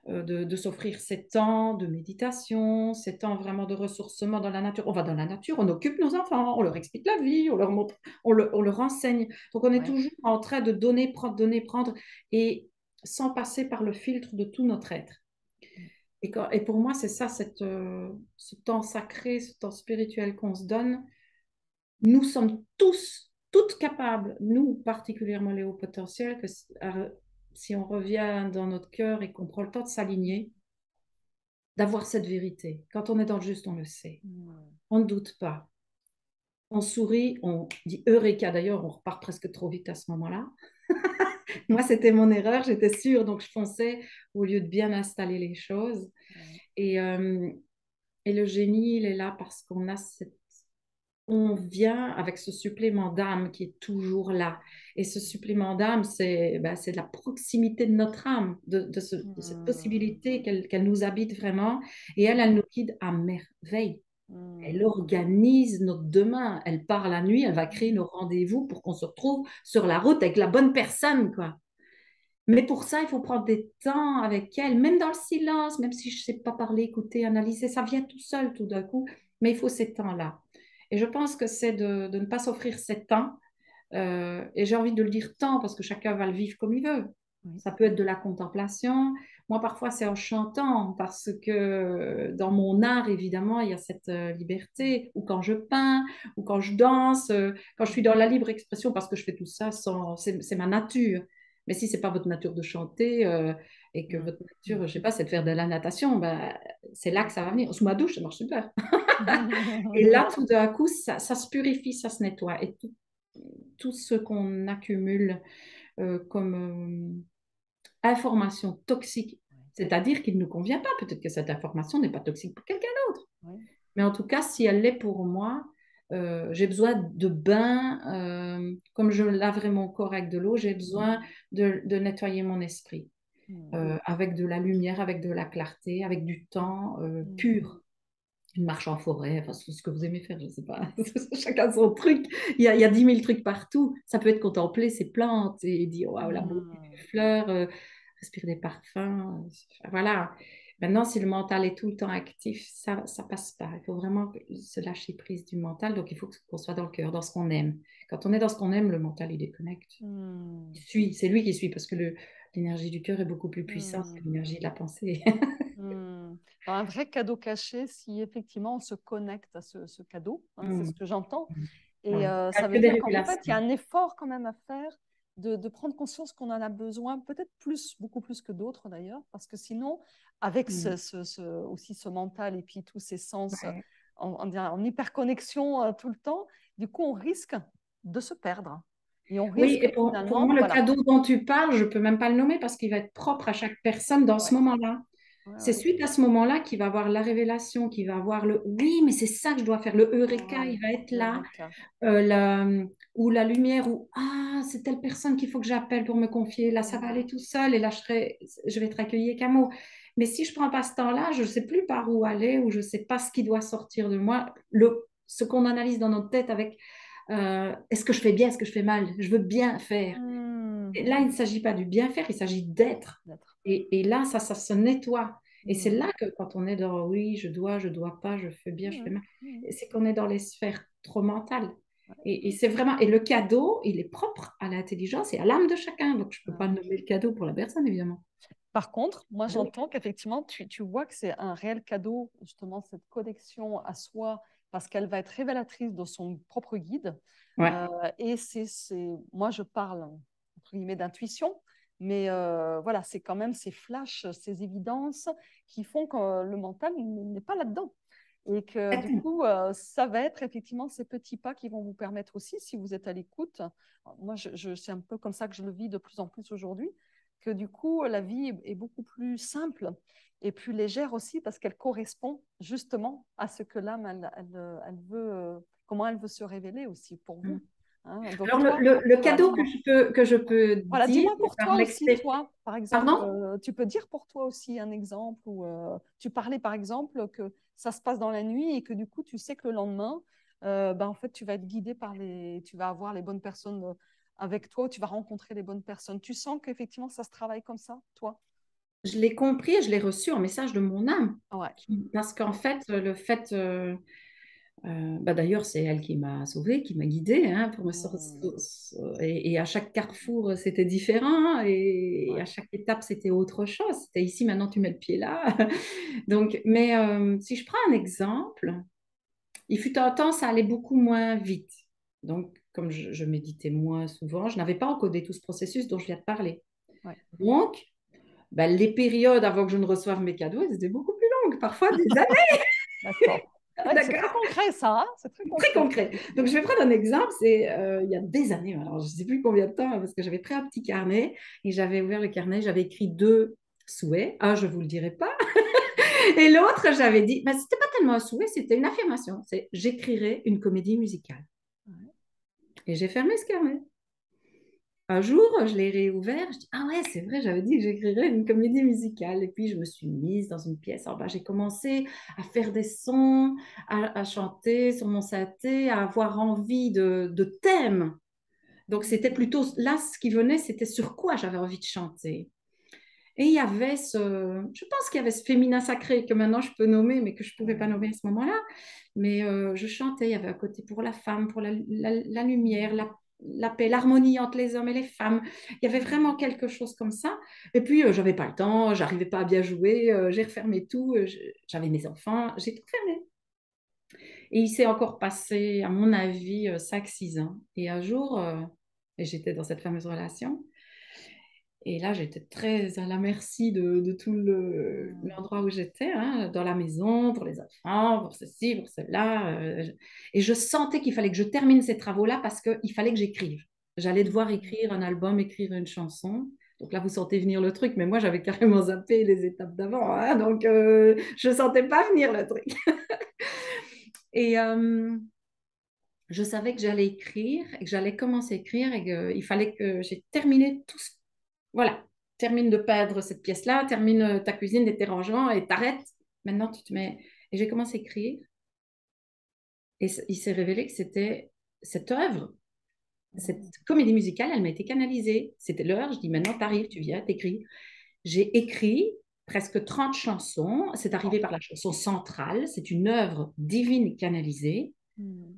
Speaker 2: de s'offrir ces temps de méditation, ces temps vraiment de ressourcement dans la nature. On va dans la nature, on occupe nos enfants, on leur explique la vie, on leur montre, on leur enseigne. Donc on est
Speaker 1: Oui.
Speaker 2: toujours en train de donner, prendre, et sans passer par le filtre de tout notre être. Et pour moi, c'est ça, ce temps sacré, ce temps spirituel qu'on se donne. Nous sommes toutes capables, nous particulièrement les hauts potentiels, que si on revient dans notre cœur et qu'on prend le temps de s'aligner, d'avoir cette vérité. Quand on est dans le juste, on le sait.
Speaker 1: Mm.
Speaker 2: On ne doute pas. On sourit, on dit Eureka. D'ailleurs, on repart presque trop vite à ce moment-là. Moi, c'était mon erreur. J'étais sûre, donc je fonçais au lieu de bien installer les choses.
Speaker 1: Oui.
Speaker 2: Et, euh, et le génie, il est là parce on vient avec ce supplément d'âme qui est toujours là. Et ce supplément d'âme, c'est de la proximité de notre âme, de cette
Speaker 1: Mm.
Speaker 2: possibilité qu'elle nous habite vraiment. Et elle nous guide à merveille. Elle
Speaker 1: Hmm.
Speaker 2: organise notre demain. Elle part la nuit, elle va créer nos rendez-vous pour qu'on se retrouve sur la route avec la bonne personne, quoi. Mais pour ça, il faut prendre des temps avec elle, même dans le silence, même si je ne sais pas parler, écouter, analyser, ça vient tout seul tout d'un coup, mais il faut ces temps-là. Et je pense que c'est de ne pas s'offrir ces temps. Et j'ai envie de le dire temps parce que chacun va le vivre comme il veut.
Speaker 1: Oui.
Speaker 2: Ça peut être de la contemplation. Moi, parfois, c'est en chantant parce que dans mon art, évidemment, il y a cette liberté. Ou quand je peins, ou quand je danse, quand je suis dans la libre expression, parce que je fais tout ça sans... C'est ma nature. Mais si c'est pas votre nature de chanter et que
Speaker 1: Hmm.
Speaker 2: votre nature, je sais pas, c'est de faire de la natation, ben, c'est là que ça va venir. Sous ma douche, ça marche super. Et là, tout d'un coup, ça se purifie, ça se nettoie. Et tout ce qu'on accumule comme information toxique, c'est-à-dire qu'il ne nous convient pas. Peut-être que cette information n'est pas toxique pour quelqu'un d'autre.
Speaker 1: Oui.
Speaker 2: Mais en tout cas, si elle l'est pour moi, j'ai besoin de bains, comme je laverai mon corps avec de l'eau, j'ai besoin de nettoyer mon esprit
Speaker 1: Hmm.
Speaker 2: avec de la lumière, avec de la clarté, avec du temps
Speaker 1: Hmm.
Speaker 2: pur. Une marche en forêt, enfin, c'est ce que vous aimez faire, je ne sais pas. Chacun son truc. Il y a 10 000 trucs partout. Ça peut être contempler ces plantes et dire, waouh, la beauté
Speaker 1: Hmm.
Speaker 2: des fleurs, respirer des parfums. Voilà. Maintenant, si le mental est tout le temps actif, ça passe pas. Il faut vraiment se lâcher prise du mental. Donc, il faut qu'on soit dans le cœur, dans ce qu'on aime. Quand on est dans ce qu'on aime, le mental, il déconnecte.
Speaker 1: Hmm.
Speaker 2: Il suit, c'est lui qui suit parce que l'énergie du cœur est beaucoup plus puissante
Speaker 1: Hmm.
Speaker 2: que l'énergie de la pensée.
Speaker 1: Hmm. Alors, un vrai cadeau caché, si effectivement on se connecte à ce cadeau, hein, c'est ce
Speaker 2: Mm.
Speaker 1: que j'entends. Et
Speaker 2: Ouais.
Speaker 1: ça
Speaker 2: Que
Speaker 1: veut
Speaker 2: des
Speaker 1: dire qu'en fait, il y a
Speaker 2: régulations.
Speaker 1: un effort quand même à faire de prendre conscience qu'on en a besoin, peut-être plus, beaucoup plus que d'autres d'ailleurs, parce que sinon, avec
Speaker 2: Mm.
Speaker 1: aussi ce mental et puis tous ces sens
Speaker 2: Ouais.
Speaker 1: en hyperconnexion tout le temps, du coup, on risque de se perdre. Et on
Speaker 2: Oui,
Speaker 1: risque
Speaker 2: et pour
Speaker 1: finalement,
Speaker 2: moi, le
Speaker 1: voilà.
Speaker 2: cadeau dont tu parles, je ne peux même pas le nommer parce qu'il va être propre à chaque personne dans ce
Speaker 1: Ouais,
Speaker 2: moment-là.
Speaker 1: ouais,
Speaker 2: C'est
Speaker 1: ouais.
Speaker 2: suite à ce moment-là qu'il va avoir la révélation, qu'il va avoir le oui, mais c'est ça que je dois faire. Le eureka,
Speaker 1: Ouais,
Speaker 2: il va être là.
Speaker 1: Eureka.
Speaker 2: Ou la lumière, ou ah, c'est telle personne qu'il faut que j'appelle pour me confier. Là, ça va aller tout seul et là, je vais être accueillie avec un mot. Mais si je ne prends pas ce temps-là, je ne sais plus par où aller ou je ne sais pas ce qui doit sortir de moi. Ce qu'on analyse dans notre tête avec est-ce que je fais bien, est-ce que je fais mal, je veux bien faire.
Speaker 1: Hmm.
Speaker 2: Et là, il ne s'agit pas du bien faire, il s'agit d'être.
Speaker 1: D'être.
Speaker 2: Et là, ça se nettoie. Et c'est
Speaker 1: Hmm.
Speaker 2: là que quand on est dans oui, je dois pas, je fais bien, je fais
Speaker 1: Hmm.
Speaker 2: mal,
Speaker 1: Hmm.
Speaker 2: c'est qu'on est dans les sphères trop mentales.
Speaker 1: Ouais.
Speaker 2: Et c'est vraiment, et le cadeau, il est propre à l'intelligence et à l'âme de chacun. Donc, je ne peux pas
Speaker 1: Ouais.
Speaker 2: nommer le cadeau pour la personne, évidemment.
Speaker 1: Par contre, moi
Speaker 2: Cadeau.
Speaker 1: j'entends qu'effectivement, tu vois que c'est un réel cadeau, justement, cette connexion à soi, parce qu'elle va être révélatrice de son propre guide.
Speaker 2: Ouais.
Speaker 1: Et moi je parle, entre guillemets, d'intuition, mais voilà, c'est quand même ces flashs, ces évidences qui font que le mental n'est pas là-dedans. Et que du coup, ça va être effectivement ces petits pas qui vont vous permettre aussi, si vous êtes à l'écoute, moi c'est un peu comme ça que je le vis de plus en plus aujourd'hui, que du coup, la vie est beaucoup plus simple et plus légère aussi parce qu'elle correspond justement à ce que l'âme, elle veut, comment elle veut se révéler aussi pour vous. Hein. Donc
Speaker 2: Alors,
Speaker 1: toi,
Speaker 2: le
Speaker 1: voilà,
Speaker 2: cadeau que
Speaker 1: dis-moi.
Speaker 2: je peux
Speaker 1: Voilà,
Speaker 2: dire
Speaker 1: dis-moi pour
Speaker 2: par
Speaker 1: toi aussi,
Speaker 2: l'expérience.
Speaker 1: toi, par exemple,
Speaker 2: Pardon?
Speaker 1: tu peux dire pour toi aussi un exemple où tu parlais par exemple que ça se passe dans la nuit et que du coup tu sais que le lendemain, ben, en fait, tu vas être guidé tu vas avoir les bonnes personnes avec toi, tu vas rencontrer les bonnes personnes. Tu sens qu'effectivement ça se travaille comme ça, toi?
Speaker 2: Je l'ai compris et je l'ai reçu en message de mon âme.
Speaker 1: Ouais.
Speaker 2: Parce qu'en fait, le fait, bah d'ailleurs, c'est elle qui m'a sauvée, qui m'a guidée, hein, pour me
Speaker 1: Hmm.
Speaker 2: et à chaque carrefour, c'était différent, hein, et
Speaker 1: Ouais.
Speaker 2: à chaque étape, c'était autre chose. C'était ici, maintenant, tu mets le pied là. Donc, mais si je prends un exemple, il fut un temps, ça allait beaucoup moins vite. Donc, comme je méditais moins souvent, je n'avais pas encodé tout ce processus dont je viens de parler.
Speaker 1: Ouais.
Speaker 2: Donc, bah, les périodes avant que je ne reçoive mes cadeaux, elles étaient beaucoup plus longues, parfois des années.
Speaker 1: D'accord. Ouais, c'est très
Speaker 2: D'accord?
Speaker 1: concret ça, hein, c'est très
Speaker 2: Très
Speaker 1: concret.
Speaker 2: concret. Donc, je vais prendre un exemple. C'est il y a des années, alors je ne sais plus combien de temps, parce que j'avais pris un petit carnet et j'avais ouvert le carnet, j'avais écrit deux souhaits. Un, je ne vous le dirai pas. Et l'autre, j'avais dit, bah, ce n'était pas tellement un souhait, c'était une affirmation. C'est j'écrirai une comédie musicale.
Speaker 1: Ouais.
Speaker 2: Et j'ai fermé ce carnet. un jour, je l'ai réouvert, je dis, ah ouais, c'est vrai, j'avais dit que j'écrirais une comédie musicale. Et puis, je me suis mise dans une pièce. Alors, bah, j'ai commencé à faire des sons, à chanter sur mon synthé, à avoir envie de thèmes. Donc, c'était plutôt là, ce qui venait, c'était sur quoi j'avais envie de chanter. Et il y avait je pense qu'il y avait ce féminin sacré que maintenant je peux nommer, mais que je ne pouvais pas nommer à ce moment-là. Mais je chantais, il y avait un côté pour la femme, pour la lumière, la paix, l'harmonie entre les hommes et les femmes. Il y avait vraiment quelque chose comme ça. Et puis, je n'avais pas le temps, j'arrivais pas à bien jouer, j'ai refermé tout, j'avais mes enfants, j'ai tout fermé. Et il s'est encore passé, à mon avis, 5-6 ans. Et un jour, et j'étais dans cette fameuse relation, et là, j'étais très à la merci de tout l'endroit où j'étais, hein, dans la maison, pour les enfants, pour ceci, pour cela. Et je sentais qu'il fallait que je termine ces travaux-là parce qu'il fallait que j'écrive. J'allais devoir écrire un album, écrire une chanson. Donc là, vous sentez venir le truc, mais moi, j'avais carrément zappé les étapes d'avant, hein, donc je ne sentais pas venir le truc. Et je savais que j'allais écrire et que j'allais commencer à écrire et qu'il fallait que j'ai terminé tout ce. Voilà, termine de peindre cette pièce-là, termine ta cuisine, des rangements et t'arrêtes. Maintenant, tu te mets. Et j'ai commencé à écrire et il s'est révélé que c'était cette œuvre, cette comédie musicale, elle m'a été canalisée. C'était l'heure, je dis maintenant, t'arrives, tu viens, t'écris. J'ai écrit presque 30 chansons. C'est arrivé par la chanson centrale. C'est une œuvre divine canalisée.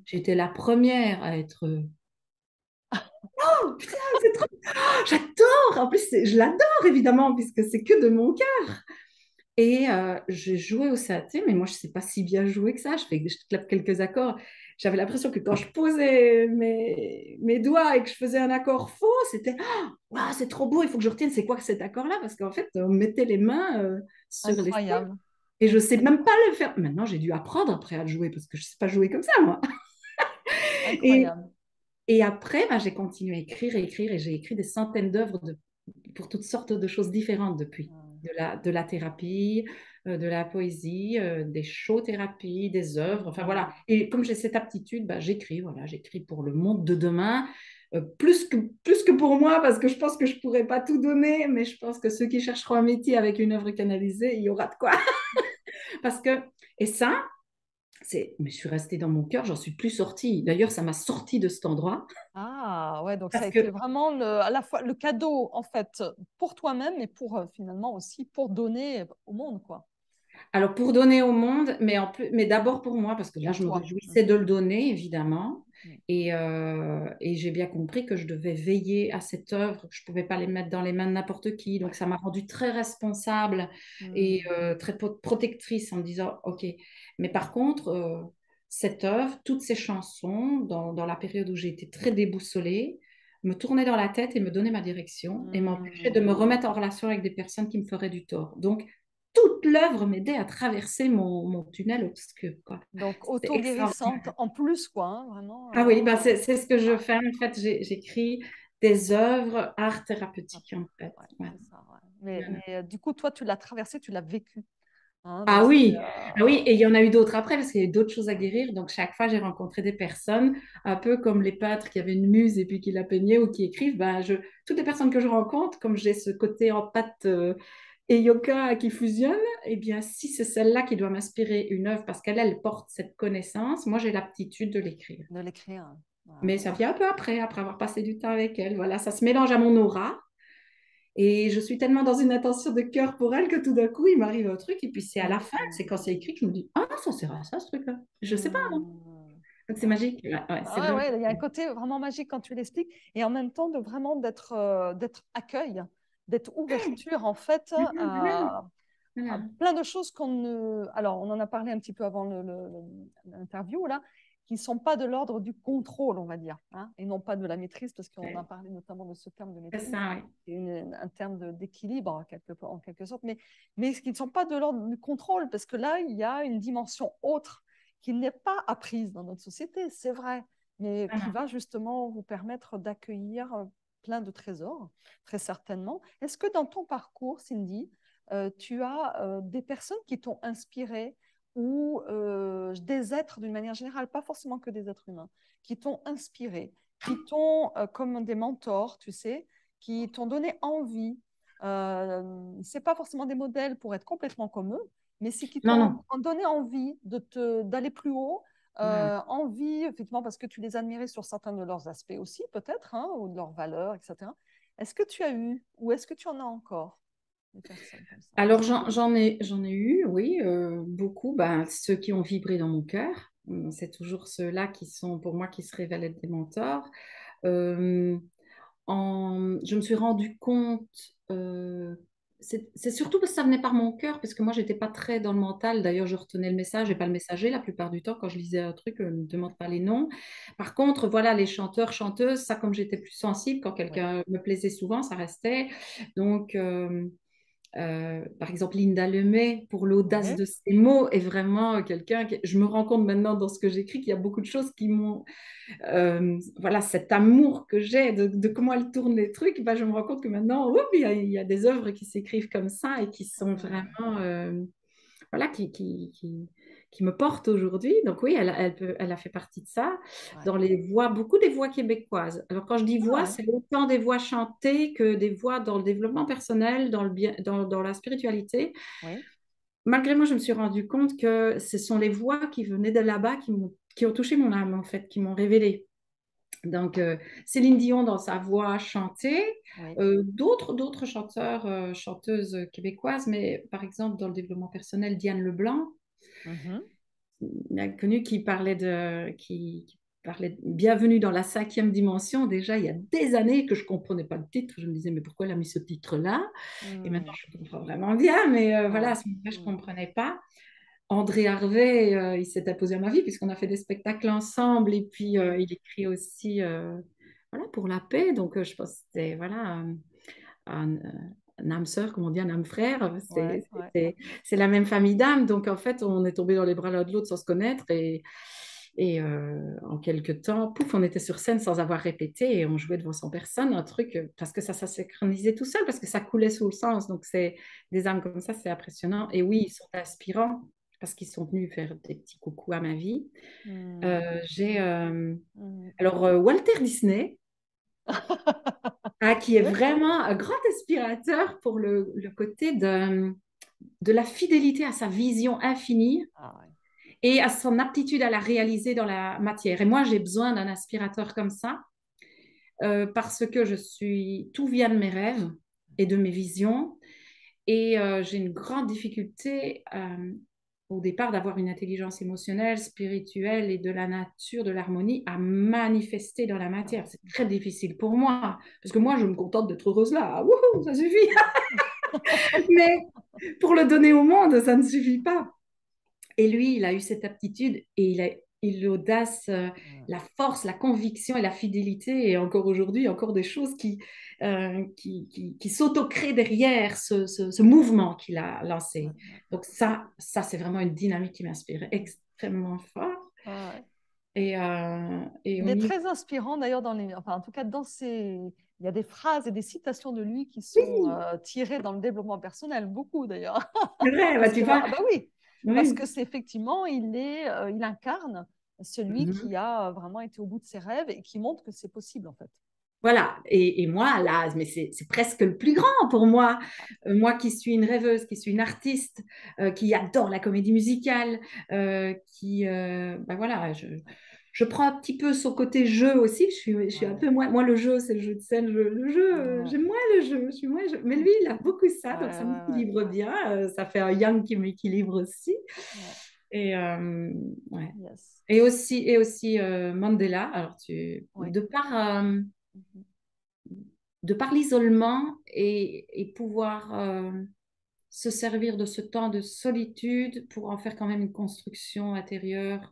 Speaker 2: J'étais la première à être oh, putain, c'est trop. Oh, j'adore. En plus, je l'adore évidemment, puisque c'est que de mon cœur. Et j'ai joué au synthé, mais moi, je ne sais pas si bien jouer que ça. Je clappe quelques accords. J'avais l'impression que quand je posais mes doigts et que je faisais un accord faux, c'était oh, wow, c'est trop beau, il faut que je retienne c'est quoi cet accord-là, parce qu'en fait, on mettait les mains sur les sons
Speaker 1: Incroyable.
Speaker 2: et je ne sais même pas le faire. Maintenant, j'ai dû apprendre après à le jouer parce que je ne sais pas jouer comme ça, moi. Et,
Speaker 1: Incroyable.
Speaker 2: et après, bah, j'ai continué à écrire et écrire et j'ai écrit des centaines d'œuvres pour toutes sortes de choses différentes depuis. De la thérapie, de la poésie, des shows-thérapies, des œuvres, enfin voilà. Et comme j'ai cette aptitude, bah, j'écris, voilà, j'écris pour le monde de demain, plus que pour moi, parce que je pense que je ne pourrais pas tout donner, mais je pense que ceux qui chercheront un métier avec une œuvre canalisée, il y aura de quoi. Parce que, et ça, mais je suis restée dans mon cœur, j'en suis plus sortie. D'ailleurs, ça m'a sortie de cet endroit.
Speaker 1: Ah ouais, donc ça a
Speaker 2: Parce
Speaker 1: été
Speaker 2: que
Speaker 1: vraiment à la fois le cadeau en fait pour toi-même et pour finalement aussi pour donner au monde quoi.
Speaker 2: Alors, pour donner au monde, mais d'abord pour moi, parce que là,
Speaker 1: Pour
Speaker 2: je me
Speaker 1: toi.
Speaker 2: réjouissais de le donner, évidemment.
Speaker 1: Mm.
Speaker 2: Et j'ai bien compris que je devais veiller à cette œuvre, que je ne pouvais pas les mettre dans les mains de n'importe qui. Donc,
Speaker 1: Ouais.
Speaker 2: ça m'a rendue très responsable et
Speaker 1: Mm.
Speaker 2: très protectrice en me disant, OK, mais par contre, cette œuvre, toutes ces chansons, dans la période où j'ai été très déboussolée, me tournaient dans la tête et me donnaient ma direction et m'empêchaient de me
Speaker 1: Mm.
Speaker 2: remettre en relation avec des personnes qui me feraient du tort. Donc, toute l'œuvre m'aidait à traverser mon tunnel obscur, quoi.
Speaker 1: Donc
Speaker 2: C'était
Speaker 1: auto-guérissante
Speaker 2: extraordinaire.
Speaker 1: en plus quoi, hein, vraiment.
Speaker 2: Ah oui, bah c'est ce que je
Speaker 1: Ouais,
Speaker 2: fais. En fait, j'écris des œuvres art
Speaker 1: ouais,
Speaker 2: thérapeutiques, en fait.
Speaker 1: ouais,
Speaker 2: Ouais.
Speaker 1: c'est ça. Ouais. Mais,
Speaker 2: Voilà.
Speaker 1: mais du coup toi tu l'as traversé, tu l'as vécu, hein, donc
Speaker 2: Ah
Speaker 1: c'est
Speaker 2: oui, ah oui, et il y en a eu d'autres après parce qu'il y a eu d'autres choses à
Speaker 1: ouais.
Speaker 2: guérir. Donc chaque fois, j'ai rencontré des personnes, un peu comme les peintres qui avaient une muse et puis qui la peignaient ou qui écrivent. Toutes les personnes que je rencontre, comme j'ai ce côté en pâte et yoga qui fusionne, eh bien, si c'est celle-là qui doit m'inspirer une œuvre parce qu'elle porte cette connaissance, moi, j'ai l'aptitude de l'écrire.
Speaker 1: De l'écrire. Voilà.
Speaker 2: Mais ça vient un peu après avoir passé du temps avec elle. Voilà, ça se mélange à mon aura. Et je suis tellement dans une intention de cœur pour elle que tout d'un coup, il m'arrive un truc. Et puis c'est à la fin, c'est quand c'est écrit que je me dis, ah, ça sert à ça, ce truc-là. Je sais pas, moi.
Speaker 1: Mm.
Speaker 2: Donc c'est
Speaker 1: Ouais.
Speaker 2: magique. Ouais, ouais, c'est
Speaker 1: Ah ouais,
Speaker 2: vraiment.
Speaker 1: ouais, il y a un côté vraiment magique quand tu l'expliques et en même temps de vraiment d'être accueil, d'être ouverture en fait
Speaker 2: Voilà,
Speaker 1: à
Speaker 2: voilà.
Speaker 1: plein de choses qu'on ne. Alors, on en a parlé un petit peu avant l'interview là, qui ne sont pas de l'ordre du contrôle, on va dire, hein, et non pas de la maîtrise, parce qu'on a
Speaker 2: Ouais,
Speaker 1: parlé notamment de ce terme de
Speaker 2: c'est
Speaker 1: maîtrise,
Speaker 2: ça, ouais.
Speaker 1: qui est un terme d'équilibre en quelque sorte, mais qui ne sont pas de l'ordre du contrôle, parce que là, il y a une dimension autre qui n'est pas apprise dans notre société, c'est vrai, mais qui
Speaker 2: Voilà.
Speaker 1: va justement vous permettre d'accueillir plein de trésors, très certainement. Est-ce que dans ton parcours, Cindy, tu as des personnes qui t'ont inspiré ou des êtres d'une manière générale, pas forcément que des êtres humains, qui t'ont inspiré, qui t'ont, comme des mentors, tu sais, qui t'ont donné envie. C'est pas forcément des modèles pour être complètement comme eux, mais c'est qui
Speaker 2: Non, non.
Speaker 1: t'ont donné envie d'aller plus haut,
Speaker 2: Ouais.
Speaker 1: envie, effectivement, parce que tu les admirais sur certains de leurs aspects aussi, peut-être, hein, ou de leurs valeurs, etc. Est-ce que tu as eu, ou est-ce que tu en as encore, des personnes comme ça?
Speaker 2: Alors, j'en ai eu, oui, beaucoup. Ben, ceux qui ont vibré dans mon cœur. C'est toujours ceux-là qui sont, pour moi, qui se révèlent être des mentors. Euh, je me suis rendu compte, c'est surtout parce que ça venait par mon cœur, parce que moi, j'étais pas très dans le mental. D'ailleurs, je retenais le message et pas le messager la plupart du temps quand je lisais un truc, ne me demande pas les noms. Par contre, voilà, les chanteurs, chanteuses, ça, comme j'étais plus sensible, quand
Speaker 1: Oui.
Speaker 2: quelqu'un me plaisait souvent, ça restait. Donc, par exemple, Linda Lemay, pour l'audace
Speaker 1: Oui.
Speaker 2: de ses mots, est vraiment quelqu'un que je me rends compte maintenant dans ce que j'écris qu'il y a beaucoup de choses qui m'ont voilà, cet amour que j'ai de comment elle tourne les trucs, ben, je me rends compte que maintenant, oups, il y a des œuvres qui s'écrivent comme ça et qui sont vraiment, voilà, qui me portent aujourd'hui. Donc oui, elle a fait partie de ça
Speaker 1: Ouais.
Speaker 2: dans les voix, beaucoup des voix québécoises. Alors quand je dis
Speaker 1: Ah
Speaker 2: voix,
Speaker 1: ouais.
Speaker 2: c'est autant des voix chantées que des voix dans le développement personnel, dans le bien, dans la spiritualité.
Speaker 1: Oui.
Speaker 2: Malgré moi, je me suis rendu compte que ce sont les voix qui venaient de là-bas qui ont touché mon âme, en fait, qui m'ont révélé. Donc, Céline Dion dans sa voix chantée,
Speaker 1: Oui.
Speaker 2: d'autres chanteurs, chanteuses québécoises, mais par exemple dans le développement personnel, Diane Leblanc,
Speaker 1: Mhm.
Speaker 2: bien connue, qui parlait de Bienvenue dans la cinquième dimension. Déjà, il y a des années que je ne comprenais pas le titre. Je me disais, mais pourquoi elle a mis ce titre-là? Et maintenant,
Speaker 1: Hmm.
Speaker 2: je comprends vraiment bien, mais voilà,
Speaker 1: Ouais.
Speaker 2: à ce moment-là, je ne
Speaker 1: Hmm.
Speaker 2: comprenais pas. André Harvey, il s'est apposé à ma vie puisqu'on a fait des spectacles ensemble et puis
Speaker 1: Hmm.
Speaker 2: il écrit aussi voilà, pour la paix. Donc je pense que c'était voilà, un, un âme sœur, comme on dit, un âme frère.
Speaker 1: Ouais. Ouais.
Speaker 2: C'est la même famille d'âmes. Donc en fait, on est tombé dans les bras l'un de l'autre sans se connaître et en quelques temps, pouf, on était sur scène sans avoir répété et on jouait devant 100 personnes, un truc, parce que ça s'est synchronisé tout seul, parce que ça coulait sous le sens. Donc c'est des âmes comme ça, c'est impressionnant. Et oui, ils sont inspirants parce qu'ils sont venus faire des petits coucous à ma vie.
Speaker 1: Hmm.
Speaker 2: J'ai
Speaker 1: Hmm.
Speaker 2: alors Walter Disney, qui est
Speaker 1: Oui.
Speaker 2: vraiment un grand inspirateur pour le côté de la fidélité à sa vision infinie
Speaker 1: Ah ouais.
Speaker 2: et à son aptitude à la réaliser dans la matière. Et moi, j'ai besoin d'un aspirateur comme ça parce que tout vient de mes rêves et de mes visions. Et j'ai une grande difficulté au départ d'avoir une intelligence émotionnelle, spirituelle et de la nature, de l'harmonie à manifester dans la
Speaker 1: Ouais.
Speaker 2: matière. C'est très difficile pour moi, parce que moi, je me contente d'être heureuse là. Ah, wouhou, ça suffit. Mais pour le donner au monde, ça ne suffit pas. Et lui, il a eu cette aptitude et il l'audace,
Speaker 1: Hmm.
Speaker 2: la force, la conviction et la fidélité. Et encore aujourd'hui, il y a encore des choses qui s'auto-créent derrière ce mouvement qu'il a
Speaker 1: Ouais.
Speaker 2: lancé.
Speaker 1: Ouais.
Speaker 2: Donc ça c'est vraiment une dynamique qui m'inspire extrêmement fort.
Speaker 1: Ah ouais.
Speaker 2: Et au
Speaker 1: Il est
Speaker 2: niveau...
Speaker 1: très inspirant d'ailleurs enfin en tout cas il y a des phrases et des citations de lui qui sont
Speaker 2: Oui,
Speaker 1: tirées dans le développement personnel, beaucoup d'ailleurs.
Speaker 2: c'est vrai, bah,
Speaker 1: Parce
Speaker 2: tu
Speaker 1: que
Speaker 2: vois.
Speaker 1: ah bah oui, parce
Speaker 2: Oui.
Speaker 1: que c'est effectivement il incarne celui
Speaker 2: Mhm.
Speaker 1: qui a vraiment été au bout de ses rêves et qui montre que c'est possible en fait.
Speaker 2: Voilà, et moi, là, mais c'est presque le plus grand pour moi. Moi qui suis une rêveuse, qui suis une artiste, qui adore la comédie musicale, ben voilà, je prends un petit peu son côté jeu aussi. Je suis un
Speaker 1: Ouais,
Speaker 2: peu moi le jeu, c'est le jeu de scène, le jeu,
Speaker 1: ouais,
Speaker 2: j'aime moins le jeu, je suis moins jeu. Mais lui, il a beaucoup ça,
Speaker 1: ouais,
Speaker 2: donc ça
Speaker 1: ouais,
Speaker 2: m'équilibre bien. Ça fait un yang qui m'équilibre aussi.
Speaker 1: ouais.
Speaker 2: Et ouais.
Speaker 1: Yes.
Speaker 2: Et aussi Mandela. Alors
Speaker 1: Ouais. Mhm.
Speaker 2: de par l'isolement et pouvoir se servir de ce temps de solitude pour en faire quand même une construction intérieure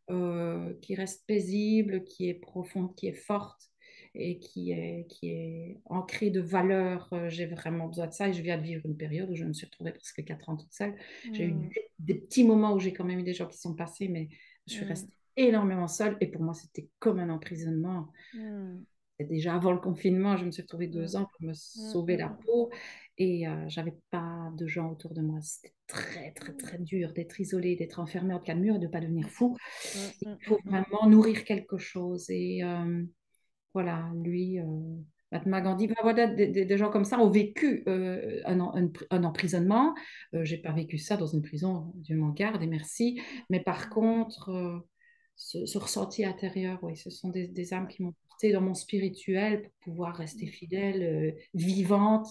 Speaker 1: Mm.
Speaker 2: qui reste paisible, qui est profonde, qui est forte et qui est ancrée de valeurs. J'ai vraiment besoin de ça et je viens de vivre une période où je me suis retrouvée presque 4 ans toute seule. J'ai eu
Speaker 1: Mm.
Speaker 2: des petits moments où j'ai quand même eu des gens qui sont passés, mais je suis
Speaker 1: Mm.
Speaker 2: restée énormément seule et pour moi c'était comme un emprisonnement.
Speaker 1: Mm.
Speaker 2: Et déjà avant le confinement, je me suis retrouvée
Speaker 1: Mm.
Speaker 2: 2 ans pour me
Speaker 1: Mm.
Speaker 2: sauver la
Speaker 1: Mm.
Speaker 2: peau et j'avais pas de gens autour de moi. C'était très, très,
Speaker 1: Mm.
Speaker 2: très dur d'être isolée, d'être enfermée entre la mur et de ne pas devenir fou.
Speaker 1: Mm.
Speaker 2: Il
Speaker 1: Mm.
Speaker 2: faut
Speaker 1: Mm.
Speaker 2: vraiment nourrir quelque chose. Et Voilà, lui, Mahatma Gandhi, ben voilà, des gens comme ça ont vécu un emprisonnement. J'ai pas vécu ça dans une prison, Dieu m'en garde et merci. Mais par contre, ce ressenti intérieur, oui, ce sont des âmes
Speaker 1: Ouais.
Speaker 2: qui m'ont porté dans mon spirituel pour pouvoir rester fidèle, vivante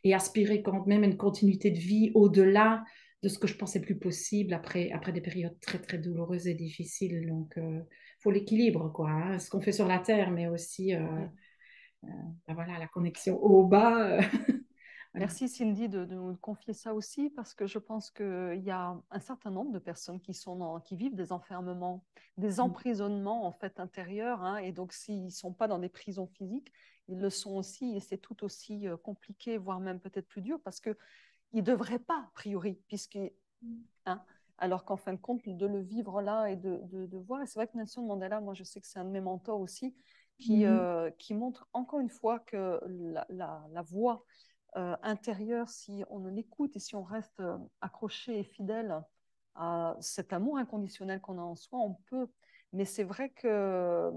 Speaker 2: et aspirer quand même à une continuité de vie au-delà de ce que je pensais plus possible après des périodes très, très douloureuses et difficiles. Donc, faut l'équilibre, quoi, hein, ce qu'on fait sur la terre, mais aussi
Speaker 1: Oui.
Speaker 2: ben voilà, la connexion haut-bas. Voilà.
Speaker 1: Merci Cindy de nous confier ça aussi parce que je pense qu'il y a un certain nombre de personnes qui vivent des enfermements, des emprisonnements en fait intérieurs, hein, et donc s'ils ne sont pas dans des prisons physiques, ils le sont aussi et c'est tout aussi compliqué, voire même peut-être plus dur parce qu'ils ne devraient pas, a priori, hein, alors qu'en fin de compte, de le vivre là et de voir, et c'est vrai que Nelson Mandela, moi je sais que c'est un de mes mentors aussi,
Speaker 2: Mhm.
Speaker 1: qui montre encore une fois que la voix intérieur, si on l'écoute et si on reste accroché et fidèle à cet amour inconditionnel qu'on a en soi, on peut. Mais c'est vrai que,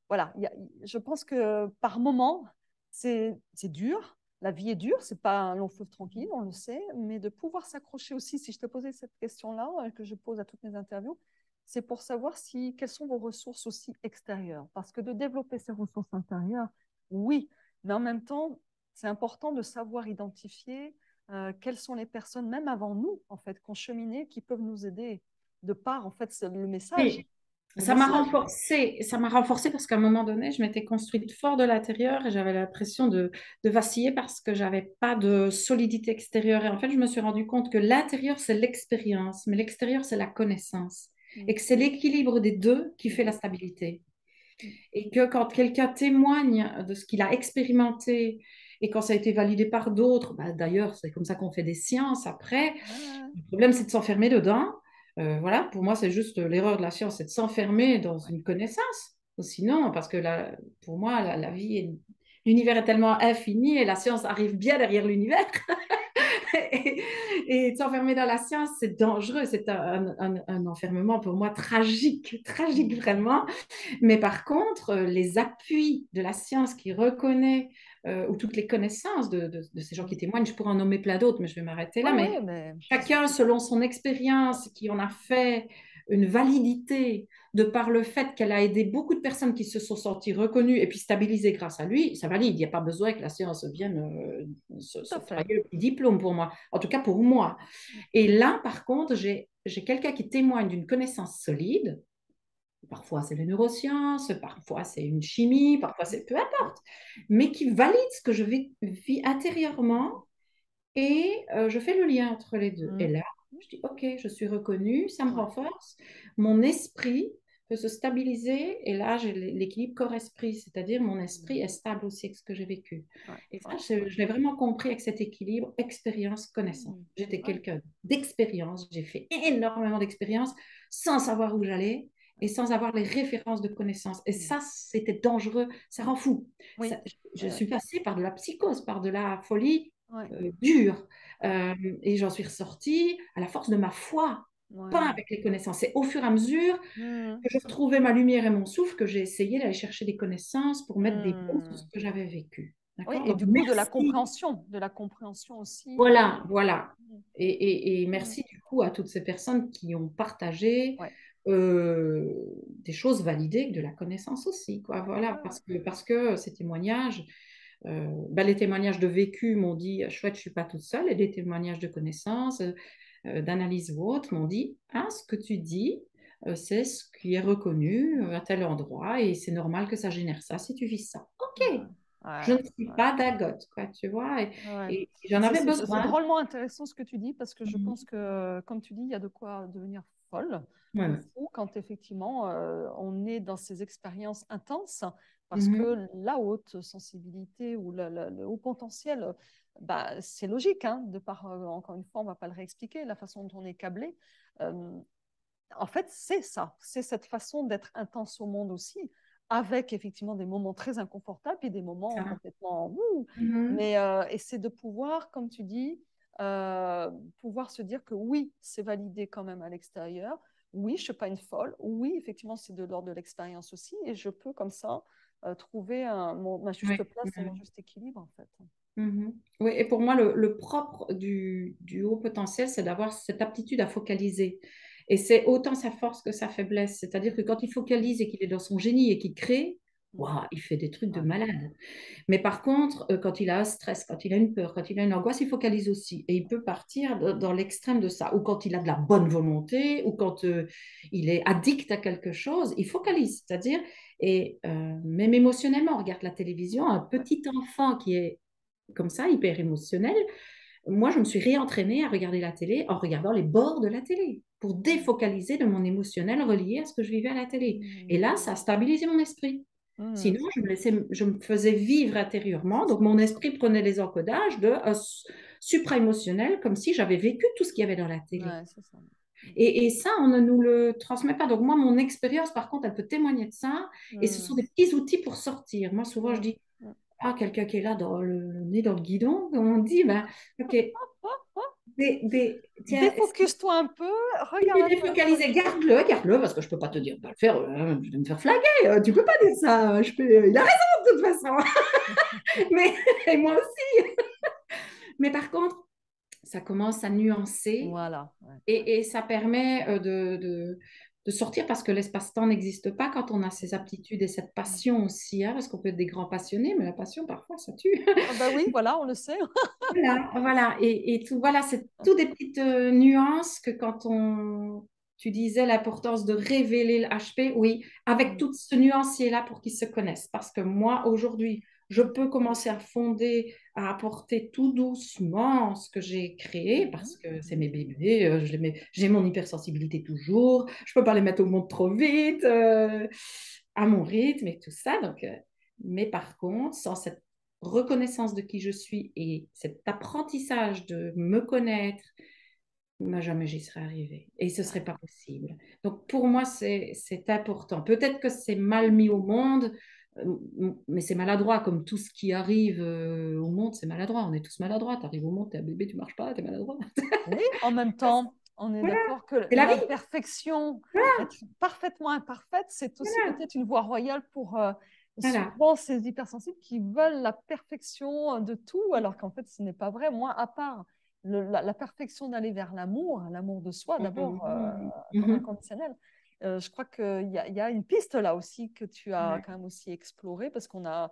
Speaker 1: voilà, je pense que par moment, c'est dur. La vie est dure, c'est pas un long fleuve tranquille, on le sait, mais de pouvoir s'accrocher aussi, si je te posais cette question-là, que je pose à toutes mes interviews, c'est pour savoir quelles sont vos ressources aussi extérieures. Parce que de développer ces ressources intérieures, oui, mais en même temps, c'est important de savoir identifier quelles sont les personnes, même avant nous, en fait, qui ont cheminé, qui peuvent nous aider de par, en fait, le message.
Speaker 2: Et
Speaker 1: Le message.
Speaker 2: ça m'a renforcée parce qu'à un moment donné, je m'étais construite fort de l'intérieur et j'avais l'impression de vaciller parce que j'avais pas de solidité extérieure. Et en fait, je me suis rendu compte que l'intérieur, c'est l'expérience, mais l'extérieur, c'est la connaissance. Et
Speaker 1: Mm,
Speaker 2: que c'est l'équilibre des deux qui
Speaker 1: les
Speaker 2: fait la
Speaker 1: deux.
Speaker 2: stabilité.
Speaker 1: Mm.
Speaker 2: Et que quand quelqu'un témoigne de ce qu'il a expérimenté et quand ça a été validé par d'autres, bah, d'ailleurs, c'est comme ça qu'on fait des sciences après,
Speaker 1: Ah,
Speaker 2: le problème, c'est de s'enfermer dedans. Voilà, pour moi, c'est juste l'erreur de la science, c'est de s'enfermer dans
Speaker 1: ouais.
Speaker 2: une connaissance. Sinon, parce que pour moi, la vie, l'univers est tellement infini et la science arrive bien derrière l'univers. et, et de s'enfermer dans la science, c'est dangereux. C'est un enfermement pour moi tragique, tragique
Speaker 1: Mm.
Speaker 2: vraiment. Mais par contre, les appuis de la science qui reconnaît, ou toutes les connaissances de ces gens qui
Speaker 1: Mm.
Speaker 2: témoignent, je pourrais en nommer plein d'autres, mais je vais m'arrêter
Speaker 1: Oui,
Speaker 2: là.
Speaker 1: oui,
Speaker 2: Mais
Speaker 1: mais
Speaker 2: chacun, selon son expérience, qui en a fait une validité de par le fait qu'elle a aidé beaucoup de personnes qui se sont senties reconnues et puis stabilisées grâce à lui, ça valide. Il n'y a pas besoin que la science vienne
Speaker 1: tout à fait.
Speaker 2: s'octroyer le petit diplôme pour moi. En tout cas, pour moi. Et là, par contre, j'ai quelqu'un qui témoigne d'une connaissance solide. Parfois, c'est les neurosciences, parfois, c'est une chimie, parfois,
Speaker 1: Mm.
Speaker 2: c'est peu importe, mais qui valide ce que je vis intérieurement et je fais le lien entre les deux. Et
Speaker 1: Mm.
Speaker 2: là, je dis, OK, je suis reconnue, ça me
Speaker 1: Ouais.
Speaker 2: renforce, mon esprit peut se stabiliser et là, j'ai l'équilibre corps-esprit, c'est-à-dire mon esprit
Speaker 1: Mm.
Speaker 2: est stable aussi avec ce que j'ai vécu.
Speaker 1: Ouais,
Speaker 2: Et ça,
Speaker 1: ouais, ouais.
Speaker 2: je l'ai vraiment compris avec cet équilibre expérience-connaissance.
Speaker 1: Mm.
Speaker 2: J'étais
Speaker 1: Ouais.
Speaker 2: quelqu'un d'expérience, j'ai fait énormément d'expérience sans savoir où j'allais et sans avoir les références de connaissances. Et
Speaker 1: Mm.
Speaker 2: ça, c'était dangereux, ça rend fou.
Speaker 1: Oui.
Speaker 2: Je
Speaker 1: Ouais,
Speaker 2: suis passée par de la psychose, par de la folie
Speaker 1: ouais,
Speaker 2: dure.
Speaker 1: ouais,
Speaker 2: Et j'en suis ressortie à la force de ma foi, pas
Speaker 1: ouais.
Speaker 2: avec les connaissances. C'est au fur et à mesure
Speaker 1: Mm.
Speaker 2: que je retrouvais ma lumière et mon souffle que j'ai essayé d'aller chercher des connaissances pour mettre des mots sur ce
Speaker 1: Mm.
Speaker 2: que j'avais vécu.
Speaker 1: Oui,
Speaker 2: D'accord?
Speaker 1: et
Speaker 2: Donc,
Speaker 1: du coup,
Speaker 2: merci.
Speaker 1: de la compréhension aussi.
Speaker 2: Voilà, voilà.
Speaker 1: Mm.
Speaker 2: Et
Speaker 1: Mm.
Speaker 2: merci du coup à toutes ces personnes qui ont partagé
Speaker 1: Ouais,
Speaker 2: des choses validées, de la connaissance aussi, quoi.
Speaker 1: ouais,
Speaker 2: Voilà,
Speaker 1: ouais, ouais.
Speaker 2: parce que ces témoignages, bah, les témoignages de vécu m'ont dit, chouette, je suis pas toute seule, et des témoignages de connaissances, d'analyse ou autres m'ont dit, ah, ce que tu dis, c'est ce qui est reconnu à tel endroit, et c'est normal que ça génère ça si tu vis ça.
Speaker 1: Ouais,
Speaker 2: Ok, je
Speaker 1: ouais,
Speaker 2: ne suis
Speaker 1: ouais.
Speaker 2: pas dagotte, quoi, tu vois,
Speaker 1: Ouais.
Speaker 2: et j'en avais
Speaker 1: C'est
Speaker 2: besoin.
Speaker 1: drôlement intéressant ce que tu dis parce que je pense
Speaker 2: Mhm.
Speaker 1: que, comme tu dis, il y a de quoi devenir folle
Speaker 2: Ouais,
Speaker 1: ou
Speaker 2: ouais.
Speaker 1: fou quand effectivement on est dans ces expériences intenses parce
Speaker 2: Mhm.
Speaker 1: que la haute sensibilité ou le haut potentiel, bah, c'est logique, hein, de par, encore une fois, on ne va pas le réexpliquer, la façon dont on est câblé. Euh, En fait, c'est ça, c'est cette façon d'être intense au monde aussi, avec effectivement des moments très inconfortables et des moments
Speaker 2: Ça.
Speaker 1: complètement ouh.
Speaker 2: Mhm.
Speaker 1: Mais et c'est de pouvoir, comme tu dis, pouvoir se dire que oui, c'est validé quand même à l'extérieur. Oui, je suis pas une folle. Oui, effectivement, c'est de l'ordre de l'expérience aussi, et je peux comme ça trouver ma juste
Speaker 2: Oui.
Speaker 1: place et mon juste équilibre, en fait.
Speaker 2: Mhm. Oui, et pour moi, le propre du haut potentiel, c'est d'avoir cette aptitude à focaliser. Et c'est autant sa force que sa faiblesse. C'est-à-dire que quand il focalise et qu'il est dans son génie et qu'il crée,
Speaker 1: Mm.
Speaker 2: waouh, il fait des trucs de
Speaker 1: Ouais.
Speaker 2: malade. Mais par contre, quand il a un stress, quand il a une peur, quand il a une angoisse, il focalise aussi. Et il peut partir dans l'extrême de ça. Ou quand il a de la bonne volonté, ou quand il est addict à quelque chose, il focalise. C'est-à-dire, et même émotionnellement, on regarde la télévision, un
Speaker 1: Ouais.
Speaker 2: petit enfant qui est comme ça, hyper émotionnel. Moi, je me suis réentraînée à regarder la télé en regardant les bords de la télé pour
Speaker 1: Mm.
Speaker 2: défocaliser de mon émotionnel relié à ce que je vivais à la télé. Et là,
Speaker 1: Mm.
Speaker 2: ça a stabilisé mon esprit.
Speaker 1: Mm.
Speaker 2: Sinon, je me faisais vivre intérieurement.
Speaker 1: C'est
Speaker 2: Donc,
Speaker 1: ça.
Speaker 2: mon esprit prenait les encodages de supra-émotionnel, comme si j'avais vécu tout ce qu'il y avait dans la télé.
Speaker 1: Ouais, c'est ça. Mm.
Speaker 2: Et ça, on ne nous le transmet pas. Donc, moi, mon expérience, par contre, elle peut témoigner de ça. Et ce sont
Speaker 1: Mm.
Speaker 2: des petits outils pour sortir. Moi, souvent, je
Speaker 1: Mm.
Speaker 2: dis,
Speaker 1: Mm.
Speaker 2: ah, quelqu'un qui est là, dans le nez dans le guidon, comme on dit, ben, ok, tiens,
Speaker 1: Défocus-toi un peu,
Speaker 2: si tu
Speaker 1: regarde
Speaker 2: es
Speaker 1: un peu autre
Speaker 2: défocalisé,
Speaker 1: chose.
Speaker 2: garde-le, parce que je ne peux pas te dire de le faire, je vais me faire flaguer, tu ne peux pas dire ça, il a raison de toute façon, mais et moi aussi. Mais par contre, ça commence à nuancer
Speaker 1: Voilà. Ouais, ouais.
Speaker 2: et ça permet de sortir parce que l'espace-temps n'existe pas quand on a
Speaker 1: C'est
Speaker 2: ces
Speaker 1: ça.
Speaker 2: aptitudes et cette
Speaker 1: Mm.
Speaker 2: passion aussi, hein, parce qu'on peut être des grands passionnés, mais la passion, parfois, ça tue.
Speaker 1: Ah bah oui, voilà, on le sait.
Speaker 2: Voilà, voilà. Et tout, voilà, c'est tout des petites nuances que tu disais l'importance de révéler le HP, oui, avec
Speaker 1: Mm.
Speaker 2: tout ce nuancier-là pour qu'ils se connaissent. Parce que moi, aujourd'hui, je peux commencer à fonder, à apporter tout doucement ce que j'ai créé,
Speaker 1: Mhm.
Speaker 2: parce que c'est mes
Speaker 1: Mhm.
Speaker 2: bébés, j'ai mon hypersensibilité toujours, je peux pas les mettre au monde trop vite, à mon rythme et tout ça. Donc, mais par contre, sans cette reconnaissance de qui je suis et cet apprentissage de me connaître, moi, jamais j'y serais arrivée. Et ce ne serait
Speaker 1: Ouais.
Speaker 2: pas possible. Donc, pour moi, c'est important. Peut-être que c'est mal mis au monde, mais c'est maladroit, comme tout ce qui arrive au monde, c'est maladroit. On est tous maladroits. Tu arrives au monde, tu es un bébé, tu ne marches pas, tu es maladroit.
Speaker 1: Oui, en même temps, on est
Speaker 2: Voilà,
Speaker 1: d'accord que
Speaker 2: c'est la vie.
Speaker 1: l'imperfection, être parfaitement imparfaite, c'est aussi
Speaker 2: Voilà,
Speaker 1: peut-être une voie royale pour
Speaker 2: voilà.
Speaker 1: souvent ces hypersensibles qui veulent la perfection de tout, alors qu'en fait, ce n'est pas vrai. Moi, à part la perfection d'aller vers l'amour, l'amour de soi, d'abord,
Speaker 2: Mhm. Mhm.
Speaker 1: inconditionnel, je crois qu'il y a une piste là aussi que tu as
Speaker 2: Ouais.
Speaker 1: quand même aussi explorée, parce qu'on a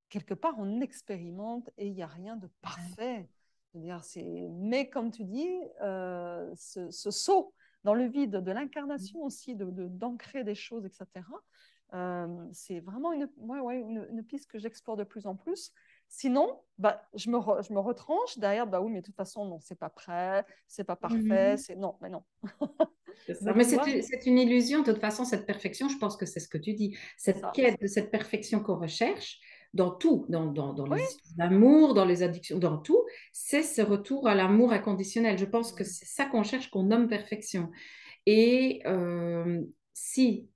Speaker 1: quelque part, on expérimente et il n'y a rien de parfait. C'est-à-dire, mais comme tu dis, ce saut dans le vide de l'incarnation aussi, d'ancrer des choses, etc., c'est vraiment ouais, ouais, une piste que j'explore de plus en plus. Sinon, bah, je me retranche derrière, bah oui, mais de toute façon, non, c'est pas prêt, c'est pas parfait,
Speaker 2: Mhm.
Speaker 1: non, mais non.
Speaker 2: C'est ça.
Speaker 1: Mais
Speaker 2: Mais
Speaker 1: tu vois,
Speaker 2: c'est une illusion. De toute façon, cette perfection, je pense que c'est ce que tu dis.
Speaker 1: c'est
Speaker 2: Cette
Speaker 1: ça.
Speaker 2: quête de cette perfection qu'on recherche dans tout, dans
Speaker 1: Oui.
Speaker 2: les histoires d'amour, dans les addictions, dans tout, c'est ce retour à l'amour inconditionnel. Je pense que c'est ça qu'on cherche, qu'on nomme perfection. Et si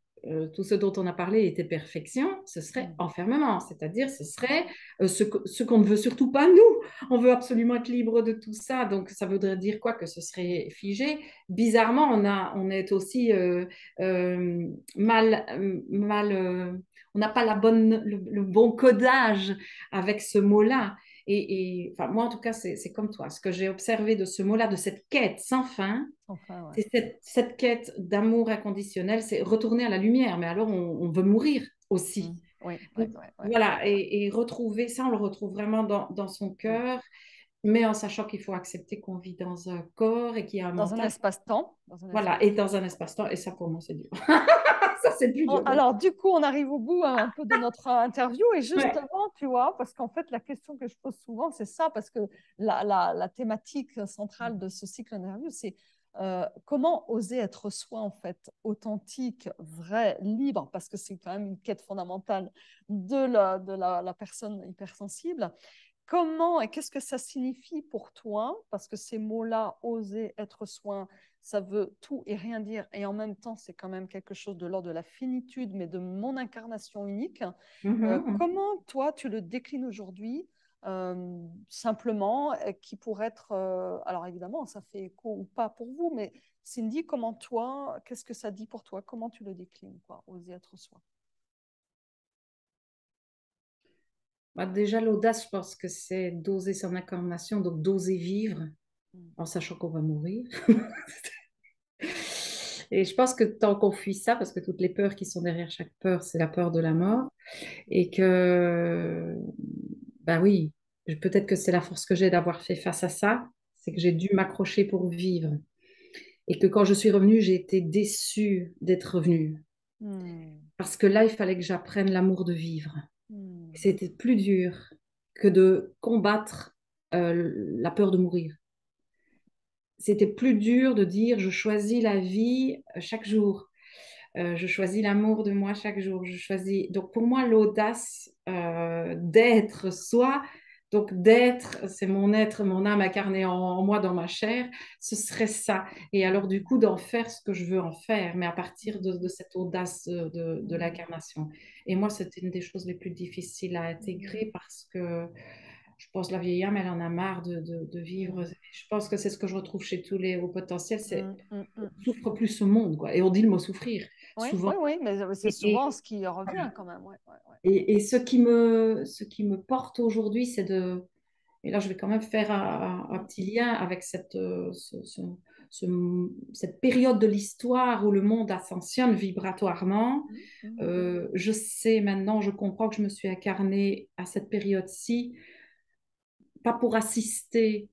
Speaker 2: tout ce dont on a parlé était perfection, ce serait
Speaker 1: Mm.
Speaker 2: enfermement, c'est-à-dire ce
Speaker 1: C'est ça.
Speaker 2: serait ce qu'on ne veut surtout pas nous. On veut absolument être libre de tout ça, donc ça voudrait dire quoi? Que ce serait figé. Bizarrement, on est aussi on n'a pas le bon codage avec ce mot-là. Enfin, moi, en tout cas, c'est comme toi. Ce que j'ai observé de ce mot-là, de cette quête sans fin,
Speaker 1: Enfin, ouais.
Speaker 2: c'est cette quête d'amour inconditionnel, c'est retourner à la lumière, mais alors on veut mourir
Speaker 1: Mm.
Speaker 2: aussi.
Speaker 1: Oui, oui,
Speaker 2: Donc,
Speaker 1: oui, oui.
Speaker 2: voilà, et retrouver ça, on le retrouve vraiment dans son
Speaker 1: Mm.
Speaker 2: cœur, mais en sachant qu'il faut accepter qu'on vit dans un corps et qu'il y a un
Speaker 1: Dans un
Speaker 2: mental.
Speaker 1: espace-temps. Dans un
Speaker 2: Voilà,
Speaker 1: espace.
Speaker 2: et dans un espace-temps, et ça pour moi c'est dur. Ça c'est le plus dur.
Speaker 1: Alors, du coup, on arrive au bout un peu de notre interview. Et
Speaker 2: Ouais.
Speaker 1: justement, tu vois, parce qu'en fait, la question que je pose souvent, c'est ça, parce que la thématique centrale de ce cycle interview, c'est comment oser être soi, en fait, authentique, vrai, libre, parce que c'est quand même une quête fondamentale de la personne hypersensible. Comment et qu'est-ce que ça signifie pour toi? Parce que ces mots-là, oser être soi, ça veut tout et rien dire. Et en même temps, c'est quand même quelque chose de l'ordre de la finitude, mais de mon incarnation unique.
Speaker 2: Mhm.
Speaker 1: Comment toi, tu le déclines aujourd'hui simplement, qui pourrait être... alors évidemment, ça fait écho ou pas pour vous, mais Cindy, comment toi, qu'est-ce que ça dit pour toi? Comment tu le déclines, quoi, oser être soi?
Speaker 2: Bah, déjà, l'audace, je pense que c'est d'oser son incarnation, donc d'oser vivre
Speaker 1: Mm.
Speaker 2: en sachant qu'on va mourir. Et je pense que tant qu'on fuit ça, parce que toutes les peurs qui sont derrière chaque peur, c'est la peur de la mort, et que, bah oui, peut-être que c'est la force que j'ai d'avoir fait face à ça, c'est que j'ai dû m'accrocher pour vivre. Et que quand je suis revenue, j'ai été déçue d'être revenue.
Speaker 1: Mm.
Speaker 2: Parce que là, il fallait que j'apprenne l'amour de vivre.
Speaker 1: Mm.
Speaker 2: C'était plus dur que de combattre la peur de mourir. C'était plus dur de dire je choisis la vie chaque jour. Je choisis l'amour de moi chaque jour. Je choisis. Donc pour moi, l'audace d'être soi, donc d'être, c'est mon être, mon âme incarnée en moi, dans ma chair, ce serait ça. Et alors du coup, d'en faire ce que je veux en faire, mais à partir de cette audace de
Speaker 1: Mm.
Speaker 2: l'incarnation. Et moi, c'était une des choses les plus difficiles à
Speaker 1: Mm.
Speaker 2: intégrer parce que je pense que la vieille âme, elle en a marre de vivre.
Speaker 1: Mm.
Speaker 2: Je pense que c'est ce que je retrouve chez tous les hauts potentiels, c'est
Speaker 1: Mm. Mm.
Speaker 2: on
Speaker 1: Mm.
Speaker 2: souffre plus ce monde, quoi. Et on dit le mot souffrir
Speaker 1: Oui,
Speaker 2: souvent.
Speaker 1: oui, oui, mais c'est
Speaker 2: Et,
Speaker 1: souvent
Speaker 2: et,
Speaker 1: ce qui revient quand même. Ouais, ouais, ouais.
Speaker 2: et ce qui me porte aujourd'hui, c'est de... Et là, je vais quand même faire un
Speaker 1: Mm.
Speaker 2: petit lien avec cette période de l'histoire où le monde ascensionne vibratoirement.
Speaker 1: Mm. Mm.
Speaker 2: Je sais maintenant, je comprends que je me suis incarnée à cette période-ci, pas pour assister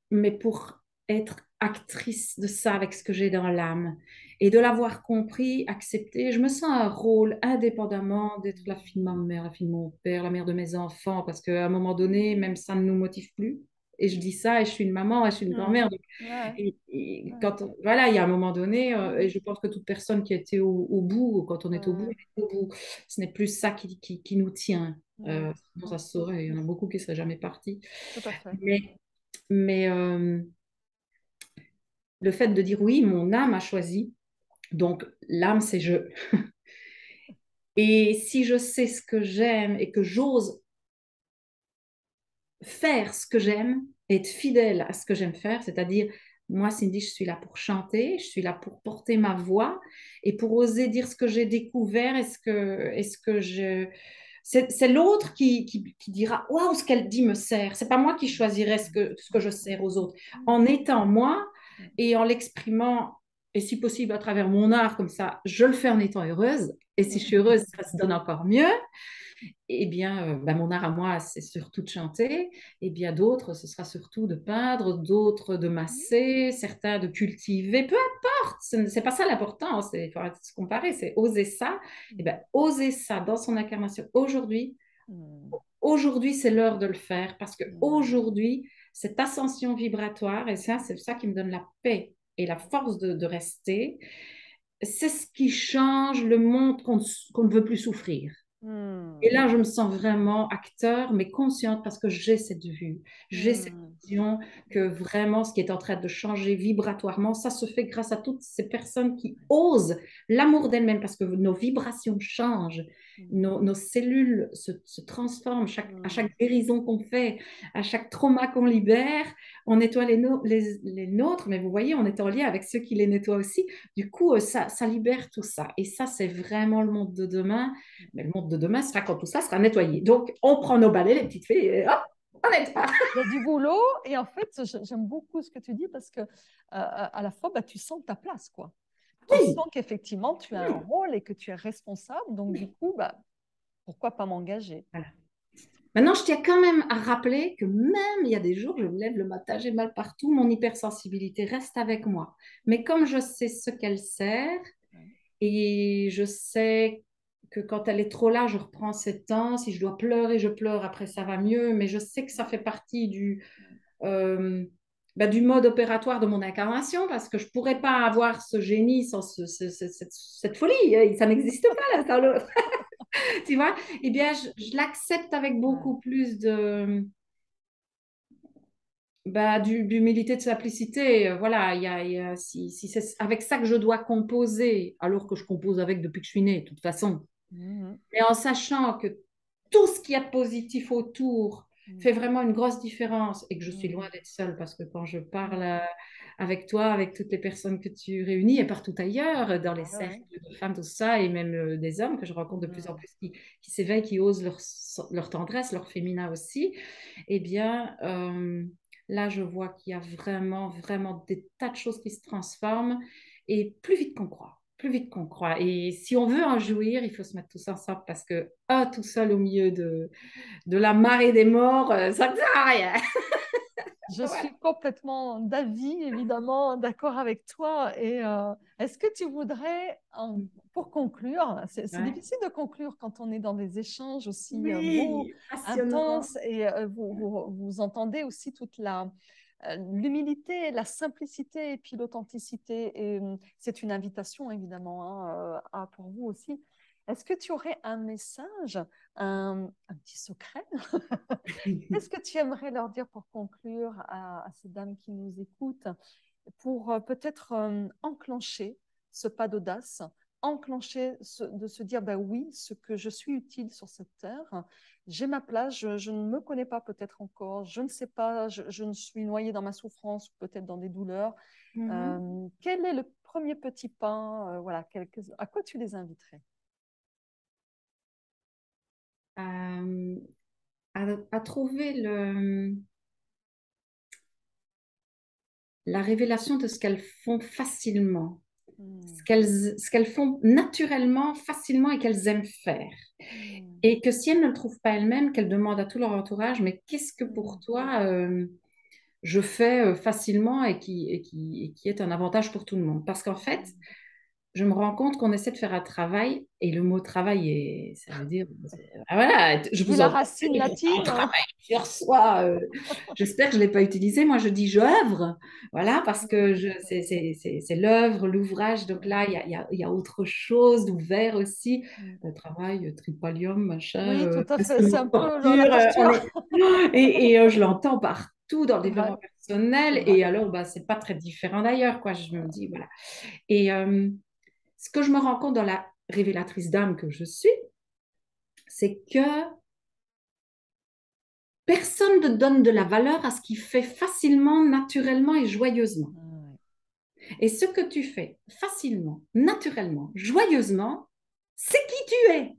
Speaker 2: mais pour être actrice de ça avec ce que j'ai dans l'âme et de l'avoir compris, accepté. Je me sens un rôle indépendamment d'être la fille de ma mère, la fille de mon père, la mère de mes enfants, parce qu'à un moment donné, même ça ne nous motive plus. Et je dis ça, et je suis une maman, et je suis une
Speaker 1: Mm.
Speaker 2: grand-mère.
Speaker 1: Ouais,
Speaker 2: Et
Speaker 1: ouais.
Speaker 2: quand voilà, il y a un moment donné, et
Speaker 1: Mm.
Speaker 2: je pense que toute personne qui a été au bout, quand on est au bout,
Speaker 1: Ouais.
Speaker 2: on est au bout. Ce n'est plus ça qui nous tient.
Speaker 1: Mm.
Speaker 2: Sinon, ça
Speaker 1: Mm.
Speaker 2: se
Speaker 1: Mm.
Speaker 2: saurait. Il y en a beaucoup qui ne seraient jamais partis.
Speaker 1: Tout à fait.
Speaker 2: Mais le fait de dire oui, mon âme a choisi. Donc, l'âme, c'est je. Et si je sais ce que j'aime et que j'ose faire ce que j'aime, être fidèle à ce que j'aime faire, c'est-à-dire, moi, Cindy, je suis là pour chanter, je suis là pour porter ma voix et pour oser dire ce que j'ai découvert est-ce que je... C'est l'autre qui dira, waouh, ce qu'elle dit me sert. C'est pas moi qui
Speaker 1: Mm.
Speaker 2: choisirai ce que
Speaker 1: Mm.
Speaker 2: je sers aux autres.
Speaker 1: Mm.
Speaker 2: En étant moi
Speaker 1: Mm.
Speaker 2: et en l'exprimant, et si possible à travers mon art, comme ça, je le fais en étant heureuse. Et si je suis heureuse, ça se donne encore mieux. Eh bien, bah, mon art à moi, c'est surtout de chanter. Et bien d'autres, ce sera surtout de peindre, d'autres de
Speaker 1: Mm.
Speaker 2: masser, certains de cultiver. Peu importe, ce n'est pas ça l'important. Il faut arrêter de se comparer, c'est oser ça. Et bien, oser ça dans son incarnation aujourd'hui.
Speaker 1: Mm.
Speaker 2: Aujourd'hui, c'est l'heure de le faire parce que
Speaker 1: Mm.
Speaker 2: aujourd'hui, cette ascension vibratoire, et ça, c'est ça qui me donne la paix et la force de rester, c'est ce qui change le monde qu'on ne veut plus souffrir. Et
Speaker 1: Mm.
Speaker 2: là, je me sens vraiment acteur, mais consciente parce que j'ai cette vue, j'ai cette
Speaker 1: Mm.
Speaker 2: vision que vraiment ce qui est en train de changer vibratoirement, ça se fait grâce à toutes ces personnes qui osent l'amour d'elles-mêmes parce que nos vibrations changent,
Speaker 1: Mm.
Speaker 2: nos cellules se transforment à
Speaker 1: Mm.
Speaker 2: chaque guérison qu'on fait, à chaque trauma qu'on libère, on nettoie les nôtres, mais vous voyez, on est en lien avec ceux qui les nettoient aussi. Du coup, ça libère tout ça. Et ça, c'est vraiment le monde de demain. Mais le monde de demain sera quand tout ça sera nettoyé. Donc, on prend nos balais, les petites filles, et hop, on nettoie.
Speaker 1: Il y a du boulot et en fait, j'aime beaucoup ce que tu dis parce que à la fois, bah, tu sens ta place, quoi. Tu
Speaker 2: Oui,
Speaker 1: sens qu'effectivement, tu as un
Speaker 2: oui.
Speaker 1: rôle et que tu es responsable. Donc, du coup, bah, pourquoi pas m'engager?
Speaker 2: Voilà. Maintenant, je tiens quand même à rappeler que même il y a des jours, je me lève le matin, j'ai mal partout, mon hypersensibilité reste avec moi. Mais comme je sais ce qu'elle sert
Speaker 1: Ouais.
Speaker 2: et je sais que quand elle est trop là, je reprends ses temps. Si je dois pleurer, je pleure. Après, ça va mieux. Mais je sais que ça fait partie euh, du mode opératoire de mon incarnation parce que je ne pourrais pas avoir ce génie sans cette folie. Ça n'existe pas l'un sans l'autre. Tu vois? Eh bien, je l'accepte avec
Speaker 1: Ouais.
Speaker 2: beaucoup plus d'humilité, de simplicité. Voilà, si c'est avec ça que je dois composer, alors que je compose avec depuis que je suis née, de toute façon,
Speaker 1: Mhm.
Speaker 2: mais en sachant que tout ce qu'il y a de positif autour, fait vraiment une grosse différence et que je suis loin
Speaker 1: Mm.
Speaker 2: d'être seule parce que quand je
Speaker 1: Mm.
Speaker 2: parle avec toi, avec toutes les personnes que tu réunis et partout ailleurs, dans les
Speaker 1: Ouais,
Speaker 2: cercles
Speaker 1: ouais.
Speaker 2: de femmes, tout ça, et même des hommes que je rencontre de plus en
Speaker 1: Mm.
Speaker 2: plus qui s'éveillent, qui osent leur tendresse, leur féminin aussi, eh bien, là, je vois qu'il y a vraiment, vraiment des tas de choses qui se transforment et plus vite qu'on croit. Plus vite qu'on croit. Et si on veut en jouir, il faut se mettre tous ensemble parce que, tout seul au milieu de la marée des morts, ça ne sert à rien.
Speaker 1: Je
Speaker 2: Voilà.
Speaker 1: suis complètement d'avis, évidemment, d'accord avec toi. Et est-ce que tu voudrais, pour conclure, c'est
Speaker 2: Ouais.
Speaker 1: difficile de conclure quand on est dans des échanges aussi beaux,
Speaker 2: Oui, passionnant.
Speaker 1: intenses, et vous entendez aussi toute l'humilité, la simplicité et puis l'authenticité. Et c'est une invitation, évidemment, hein, pour vous aussi. Est-ce que tu aurais un message, un petit secret? Qu'est-ce que tu aimerais leur dire pour conclure à ces dames qui nous écoutent, pour peut-être enclencher ce pas d'audace, de se dire, ben oui, ce que je suis utile sur cette terre, j'ai ma place, je ne me connais pas peut-être encore, je ne sais pas, je ne suis noyée dans ma souffrance, peut-être dans des douleurs.
Speaker 2: Mhm.
Speaker 1: Quel est le premier petit pas, voilà, à quoi tu les inviterais?
Speaker 2: Euh, à trouver la révélation de ce qu'elles font facilement,
Speaker 1: Hmm.
Speaker 2: ce qu'elles font naturellement, facilement et qu'elles aiment faire.
Speaker 1: Hmm.
Speaker 2: Et que si elles ne le trouvent pas elles-mêmes, qu'elles demandent à tout leur entourage, mais qu'est-ce que
Speaker 1: Hmm.
Speaker 2: pour toi je fais facilement et qui est un avantage pour tout le monde? Parce qu'en fait,
Speaker 1: Hmm.
Speaker 2: je me rends compte qu'on essaie de faire un travail, et le mot travail, ça veut dire, voilà, je
Speaker 1: Vu
Speaker 2: vous
Speaker 1: la
Speaker 2: entends,
Speaker 1: racine
Speaker 2: on
Speaker 1: latine, hein.
Speaker 2: travaille sur soi. J'espère que je ne l'ai pas utilisé. Moi, je dis j'œuvre, voilà, parce que c'est l'œuvre, l'ouvrage. Donc là, il y a autre chose d'ouvert aussi.
Speaker 1: Mm.
Speaker 2: Travail, tripalium, machin,
Speaker 1: Oui, tout à fait. C'est un peu la
Speaker 2: torture.
Speaker 1: torture.
Speaker 2: Et je l'entends partout dans le
Speaker 1: C'est vrai,
Speaker 2: développement
Speaker 1: c'est
Speaker 2: personnel.
Speaker 1: vrai.
Speaker 2: Et alors, bah, c'est pas très différent d'ailleurs, quoi. Je me dis, voilà. Et ce que je me rends compte dans la révélatrice d'âme que je suis, c'est que personne ne donne de la valeur à ce qui fait facilement, naturellement et joyeusement.
Speaker 1: Ouais.
Speaker 2: Et ce que tu fais facilement, naturellement, joyeusement, c'est qui tu es.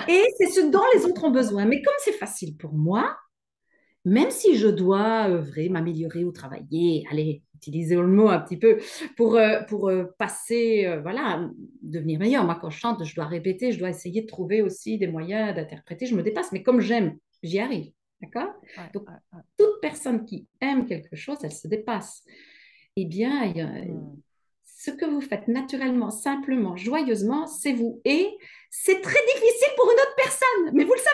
Speaker 2: Et c'est ce dont les autres ont besoin. Mais comme c'est facile pour moi, même si je dois œuvrer, m'améliorer ou travailler, allez, utiliser le mot un petit peu pour passer, voilà, devenir meilleur. Moi, quand je chante, je dois répéter, je dois essayer de trouver aussi des moyens d'interpréter. Je me dépasse, mais comme j'aime, j'y arrive. D'accord?
Speaker 1: Ouais,
Speaker 2: Donc,
Speaker 1: ouais, ouais.
Speaker 2: toute personne qui aime quelque chose, elle se dépasse. Eh bien,
Speaker 1: Mm.
Speaker 2: ce que vous faites naturellement, simplement, joyeusement, c'est vous. Et c'est très difficile pour une autre personne, mais vous le savez.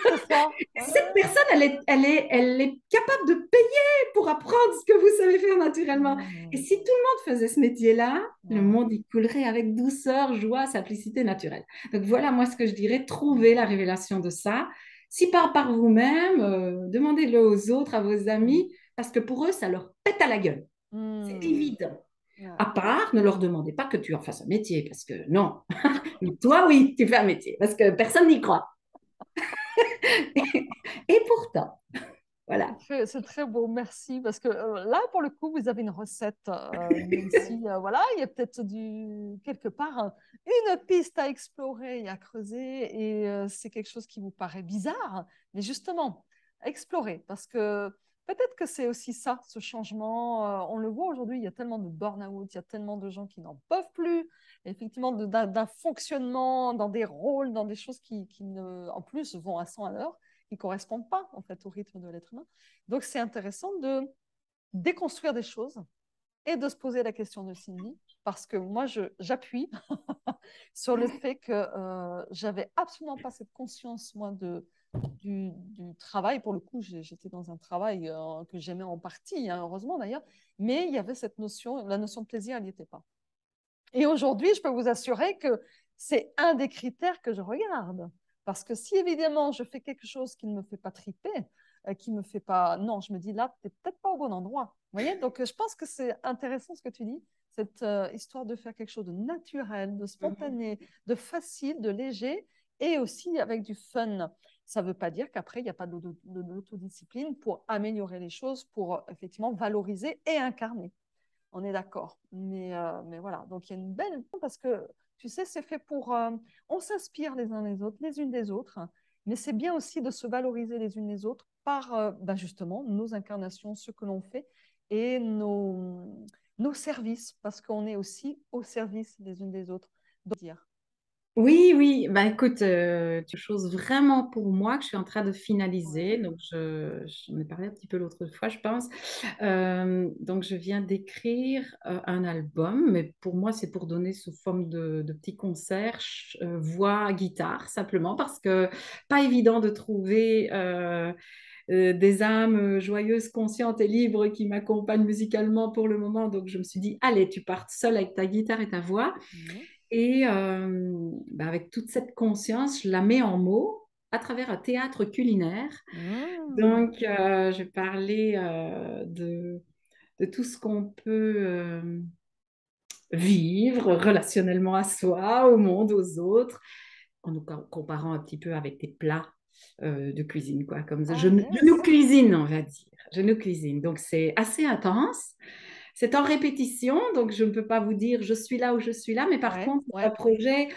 Speaker 1: C'est ça. Ouais.
Speaker 2: Cette personne, elle est capable de payer pour apprendre ce que vous savez faire naturellement. Et
Speaker 1: Mm.
Speaker 2: si tout le monde faisait ce métier-là, le
Speaker 1: Ouais.
Speaker 2: monde y coulerait avec douceur, joie, simplicité naturelle. Donc voilà, moi, ce que je dirais, trouver
Speaker 1: Mm.
Speaker 2: la révélation de ça. Si par vous-même, demandez-le aux autres, à vos
Speaker 1: Mm.
Speaker 2: amis, parce que pour eux, ça leur pète à la gueule. C'est
Speaker 1: Mm.
Speaker 2: évident.
Speaker 1: Ouais.
Speaker 2: À part, ne leur demandez pas que tu en fasses un métier, parce que non. Mais toi, oui, tu fais un métier, parce que personne n'y croit. Et pourtant, voilà.
Speaker 1: C'est très beau, merci. Parce que là, pour le coup, vous avez une recette, même si, voilà, il y a peut-être quelque part une piste à explorer et à creuser, et c'est quelque chose qui vous paraît bizarre, mais justement, explorer, parce que peut-être que c'est aussi ça, ce changement. On le voit aujourd'hui, il y a tellement de burn-out, il y a tellement de gens qui n'en peuvent plus, effectivement, d'un fonctionnement, dans des rôles, dans des choses qui en plus, vont à 100 à l'heure, qui ne correspondent pas, en fait, au rythme de l'être humain. Donc, c'est intéressant de déconstruire des choses et de se poser la question de Cindy, parce que moi, j'appuie sur le fait que j'avais absolument pas cette conscience, moi, du travail. Pour le coup, j'étais dans un travail que j'aimais en partie, hein, heureusement d'ailleurs, mais il y avait cette notion, la notion de plaisir, elle n'y était pas. Et aujourd'hui, je peux vous assurer que c'est un des critères que je regarde. Parce que si évidemment je fais quelque chose qui ne me fait pas triper, qui me fait pas. Non, je me dis là, tu n'es peut-être pas au bon endroit. Vous voyez. Donc je pense que c'est intéressant ce que tu dis, cette histoire de faire quelque chose de naturel, de
Speaker 2: Mhm.
Speaker 1: spontané, de facile, de léger et aussi avec du fun. Ça ne veut pas dire qu'après, il n'y a pas de l'autodiscipline pour améliorer les choses, pour effectivement valoriser et incarner. On est d'accord. Mais voilà, donc il y a une belle... Parce que, tu sais, c'est fait pour... on s'inspire les uns les autres, les unes des autres, mais c'est bien aussi de se valoriser les unes les autres par ben justement nos incarnations, ce que l'on fait et nos services, parce qu'on est aussi au service les unes des autres. Donc, dire.
Speaker 2: Oui, oui, bah écoute, tu chose vraiment pour moi que je suis en train de finaliser.
Speaker 1: Ouais.
Speaker 2: Donc, j'en ai parlé un petit peu l'autre fois, je pense. Donc, je viens d'écrire un album, mais pour moi, c'est pour donner sous forme de petits concerts, voix, guitare, simplement, parce que pas évident de trouver des âmes joyeuses, conscientes et libres qui m'accompagnent musicalement pour le moment. Donc, je me suis dit, allez, tu partes seule avec ta guitare et ta voix.
Speaker 1: Mhm.
Speaker 2: Et bah, avec toute cette conscience, je la mets en mots à travers un théâtre culinaire.
Speaker 1: Mhm.
Speaker 2: Donc, je vais parler de tout ce qu'on peut vivre relationnellement à soi, au monde, aux autres, en nous comparant un petit peu avec des plats de cuisine, quoi. Comme ça.
Speaker 1: Ah,
Speaker 2: Je nous
Speaker 1: yes.
Speaker 2: cuisine, on va dire. Je nous cuisine. Donc, c'est assez intense. C'est en répétition, donc je ne peux pas vous dire je suis là ou je suis là, mais par
Speaker 1: Ouais,
Speaker 2: contre, c'est un
Speaker 1: ouais.
Speaker 2: projet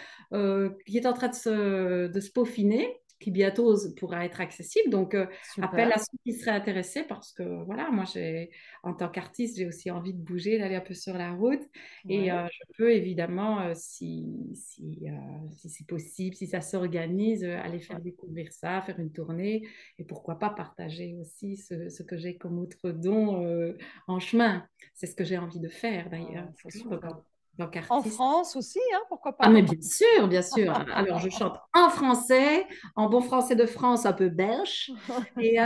Speaker 2: qui est en train de se peaufiner, qui bientôt pourra être accessible. Donc, appel
Speaker 1: Super.
Speaker 2: à ceux qui seraient intéressés parce que voilà, moi, en tant qu'artiste, j'ai aussi envie de bouger, d'aller un peu sur la route. Et
Speaker 1: Ouais.
Speaker 2: je peux évidemment, si c'est possible, si ça s'organise, aller faire
Speaker 1: Ouais.
Speaker 2: découvrir ça, faire une tournée et pourquoi pas partager aussi ce que j'ai comme autre don en chemin. C'est ce que j'ai envie de faire d'ailleurs.
Speaker 1: Ah, c'est
Speaker 2: Donc,
Speaker 1: super.
Speaker 2: en tant
Speaker 1: En
Speaker 2: qu'artiste.
Speaker 1: France aussi, hein, pourquoi
Speaker 2: Ah, mais
Speaker 1: pas?
Speaker 2: bien sûr, bien sûr. Alors, je chante en français, en bon français de France, un peu belge, et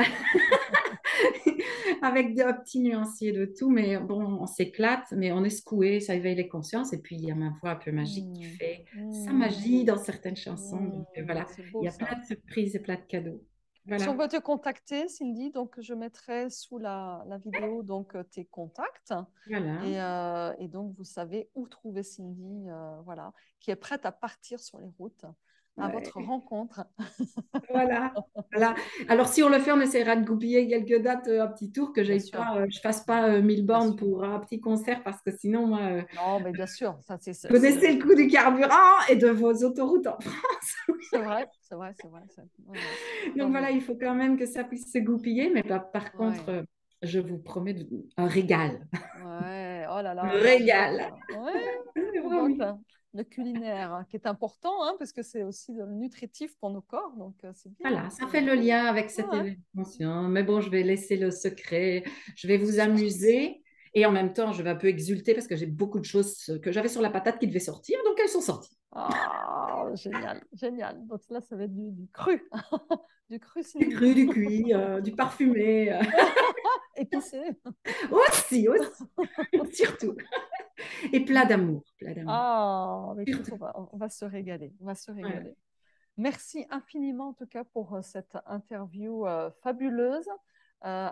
Speaker 2: avec des petits nuanciers de tout. Mais bon, on s'éclate, mais on est secoué, ça éveille les consciences. Et puis, il y a ma voix un peu magique qui
Speaker 1: Hmm.
Speaker 2: fait sa
Speaker 1: Hmm.
Speaker 2: magie dans certaines chansons.
Speaker 1: Hmm.
Speaker 2: Donc, voilà,
Speaker 1: C'est
Speaker 2: il
Speaker 1: beau
Speaker 2: y a plein
Speaker 1: ça.
Speaker 2: de surprises et plein de cadeaux.
Speaker 1: Si on
Speaker 2: Voilà,
Speaker 1: veut te contacter, Cindy, donc je mettrai sous la vidéo donc tes contacts
Speaker 2: voilà.
Speaker 1: et donc vous savez où trouver Cindy, voilà, qui est prête à partir sur les routes à votre
Speaker 2: Ouais.
Speaker 1: rencontre.
Speaker 2: Voilà, voilà. Alors, si on le fait, on essaiera de goupiller quelques dates, un petit tour, que
Speaker 1: Bien sûr,
Speaker 2: je fasse pas 1000
Speaker 1: bien
Speaker 2: bornes
Speaker 1: sûr.
Speaker 2: pour un petit concert, parce que sinon, moi,
Speaker 1: Non, mais bien sûr, ça
Speaker 2: vous connaissez le coût du carburant et de vos autoroutes en France.
Speaker 1: c'est vrai, c'est vrai, c'est vrai. Ouais, ouais.
Speaker 2: Donc
Speaker 1: Non
Speaker 2: voilà,
Speaker 1: mais
Speaker 2: il faut quand même que ça puisse se goupiller, mais par contre,
Speaker 1: ouais.
Speaker 2: je vous promets un régal.
Speaker 1: Ouais, oh là
Speaker 2: Un
Speaker 1: là, c'est beau
Speaker 2: régal.
Speaker 1: ça. Ouais,
Speaker 2: C'est
Speaker 1: donc
Speaker 2: promis.
Speaker 1: le culinaire qui est important, hein, parce que c'est aussi nutritif pour nos corps, donc c'est bien.
Speaker 2: Voilà, ça fait le lien avec
Speaker 1: Ouais,
Speaker 2: cet
Speaker 1: ouais.
Speaker 2: événement conscient. Mais bon, je vais laisser le secret. Je vais vous
Speaker 1: C'est
Speaker 2: amuser. Et en même temps, je vais un peu exulter parce que j'ai beaucoup de choses que j'avais sur la patate qui devaient sortir. Donc, elles sont sorties.
Speaker 1: ah, génial, génial. Donc là, ça va être du cru, du cru
Speaker 2: Du
Speaker 1: Cindy.
Speaker 2: cru, du cuit, du parfumé.
Speaker 1: Épicé.
Speaker 2: Aussi, aussi, surtout. Et plein d'amour. Plein d'amour.
Speaker 1: Ah, mais écoute,
Speaker 2: Surtout.
Speaker 1: on va se régaler, on va se
Speaker 2: Voilà.
Speaker 1: régaler. Merci infiniment en tout cas pour cette interview fabuleuse. Euh,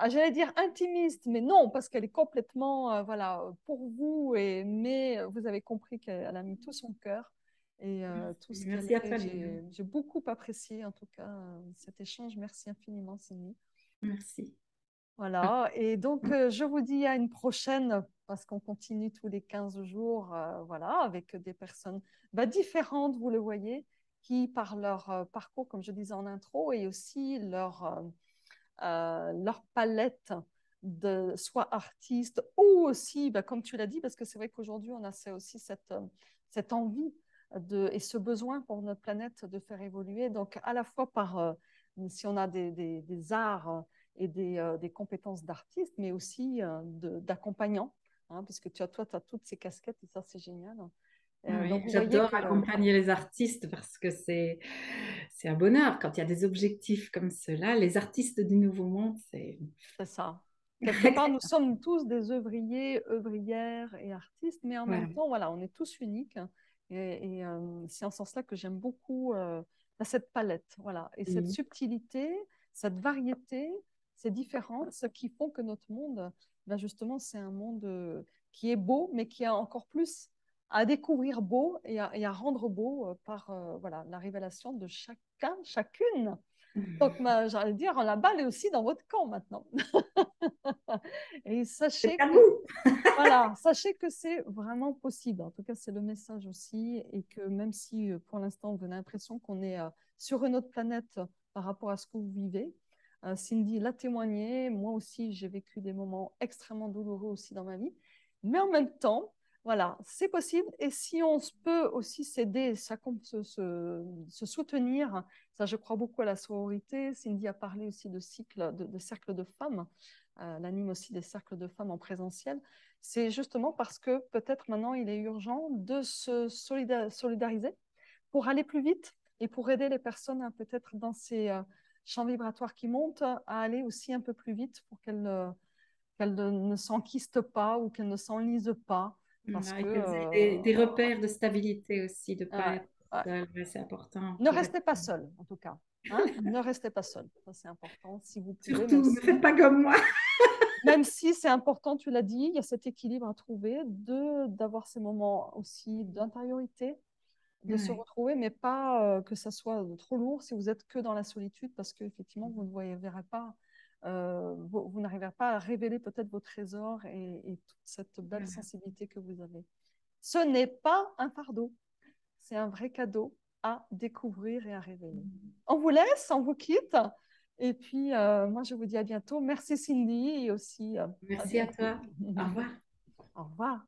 Speaker 1: J'allais dire intimiste, mais non, parce qu'elle est complètement voilà, pour vous, mais vous avez compris qu'elle a mis tout son cœur et tout ce qu'elle
Speaker 2: Merci à
Speaker 1: fait.
Speaker 2: toi, Lilian.
Speaker 1: J'ai beaucoup apprécié en tout cas cet échange. Merci infiniment, Cindy.
Speaker 2: Merci.
Speaker 1: Voilà, et donc je vous dis à une prochaine parce qu'on continue tous les 15 jours voilà, avec des personnes bah, différentes, vous le voyez, qui par leur parcours, comme je disais en intro, et aussi leur palette de soit artistes ou aussi, bah, comme tu l'as dit, parce que c'est vrai qu'aujourd'hui on a aussi cette envie et ce besoin pour notre planète de faire évoluer. Donc à la fois par, si on a des arts et des compétences d'artistes, mais aussi d'accompagnants, hein, puisque toi, tu as toutes ces casquettes et ça c'est génial.
Speaker 2: Oui,
Speaker 1: Donc vous voyez
Speaker 2: j'adore
Speaker 1: que
Speaker 2: accompagner les artistes parce que c'est un bonheur quand il y a des objectifs comme cela. Les artistes du Nouveau Monde, c'est
Speaker 1: c'est ça. Quelque part, nous sommes tous des œuvriers, œuvrières et artistes, mais en même
Speaker 2: voilà.
Speaker 1: temps, voilà, on est tous uniques. Et c'est en ce sens-là que j'aime beaucoup cette palette, voilà, et cette
Speaker 2: Mhm.
Speaker 1: subtilité, cette variété, ces différences qui font que notre monde, ben justement, c'est un monde qui est beau, mais qui a encore plus à découvrir beau et à rendre beau par voilà, la révélation de chaque chacun, chacune. Donc, j'allais dire, la balle est aussi dans votre camp maintenant. Et
Speaker 2: C'est
Speaker 1: sachez
Speaker 2: à
Speaker 1: que,
Speaker 2: nous.
Speaker 1: voilà, sachez que c'est vraiment possible. En tout cas, c'est le message aussi. Et que même si pour l'instant, vous avez l'impression qu'on est sur une autre planète par rapport à ce que vous vivez, Cindy l'a témoigné. Moi aussi, j'ai vécu des moments extrêmement douloureux aussi dans ma vie. Mais en même temps, voilà, c'est possible. Et si on peut aussi s'aider, se soutenir, ça, je crois beaucoup à la sororité. Cindy a parlé aussi de cycle, de cercles de femmes. Elle anime aussi des cercles de femmes en présentiel. C'est justement parce que peut-être maintenant, il est urgent de se solidariser pour aller plus vite et pour aider les personnes peut-être dans ces champs vibratoires qui montent à aller aussi un peu plus vite pour qu'elles ne s'enquistent pas ou qu'elles ne s'enlisent pas. Parce
Speaker 2: Ouais,
Speaker 1: que
Speaker 2: que vous ayez des repères de stabilité aussi, de ne pas
Speaker 1: ouais,
Speaker 2: être
Speaker 1: ouais.
Speaker 2: seul. Ouais, c'est important
Speaker 1: Ne
Speaker 2: pour être.
Speaker 1: restez pas seul, en tout cas. Hein, ne restez pas seul. Ça, c'est important. Si vous pouvez,
Speaker 2: Surtout, ne faites pas comme moi.
Speaker 1: même si c'est important, tu l'as dit, il y a cet équilibre à trouver d'avoir ces moments aussi d'intériorité, de se
Speaker 2: Ouais,
Speaker 1: retrouver, mais pas que ça soit trop lourd si vous êtes que dans la solitude, parce qu'effectivement, vous ne verrez pas, vous n'arriverez pas à révéler peut-être vos trésors et toute cette belle
Speaker 2: voilà.
Speaker 1: sensibilité que vous avez. Ce n'est pas un fardeau, c'est un vrai cadeau à découvrir et à révéler. On vous laisse, on vous quitte. Et puis, moi, je vous dis à bientôt. Merci Cindy et aussi à
Speaker 2: Merci à
Speaker 1: bientôt.
Speaker 2: toi. Au revoir.
Speaker 1: Au revoir.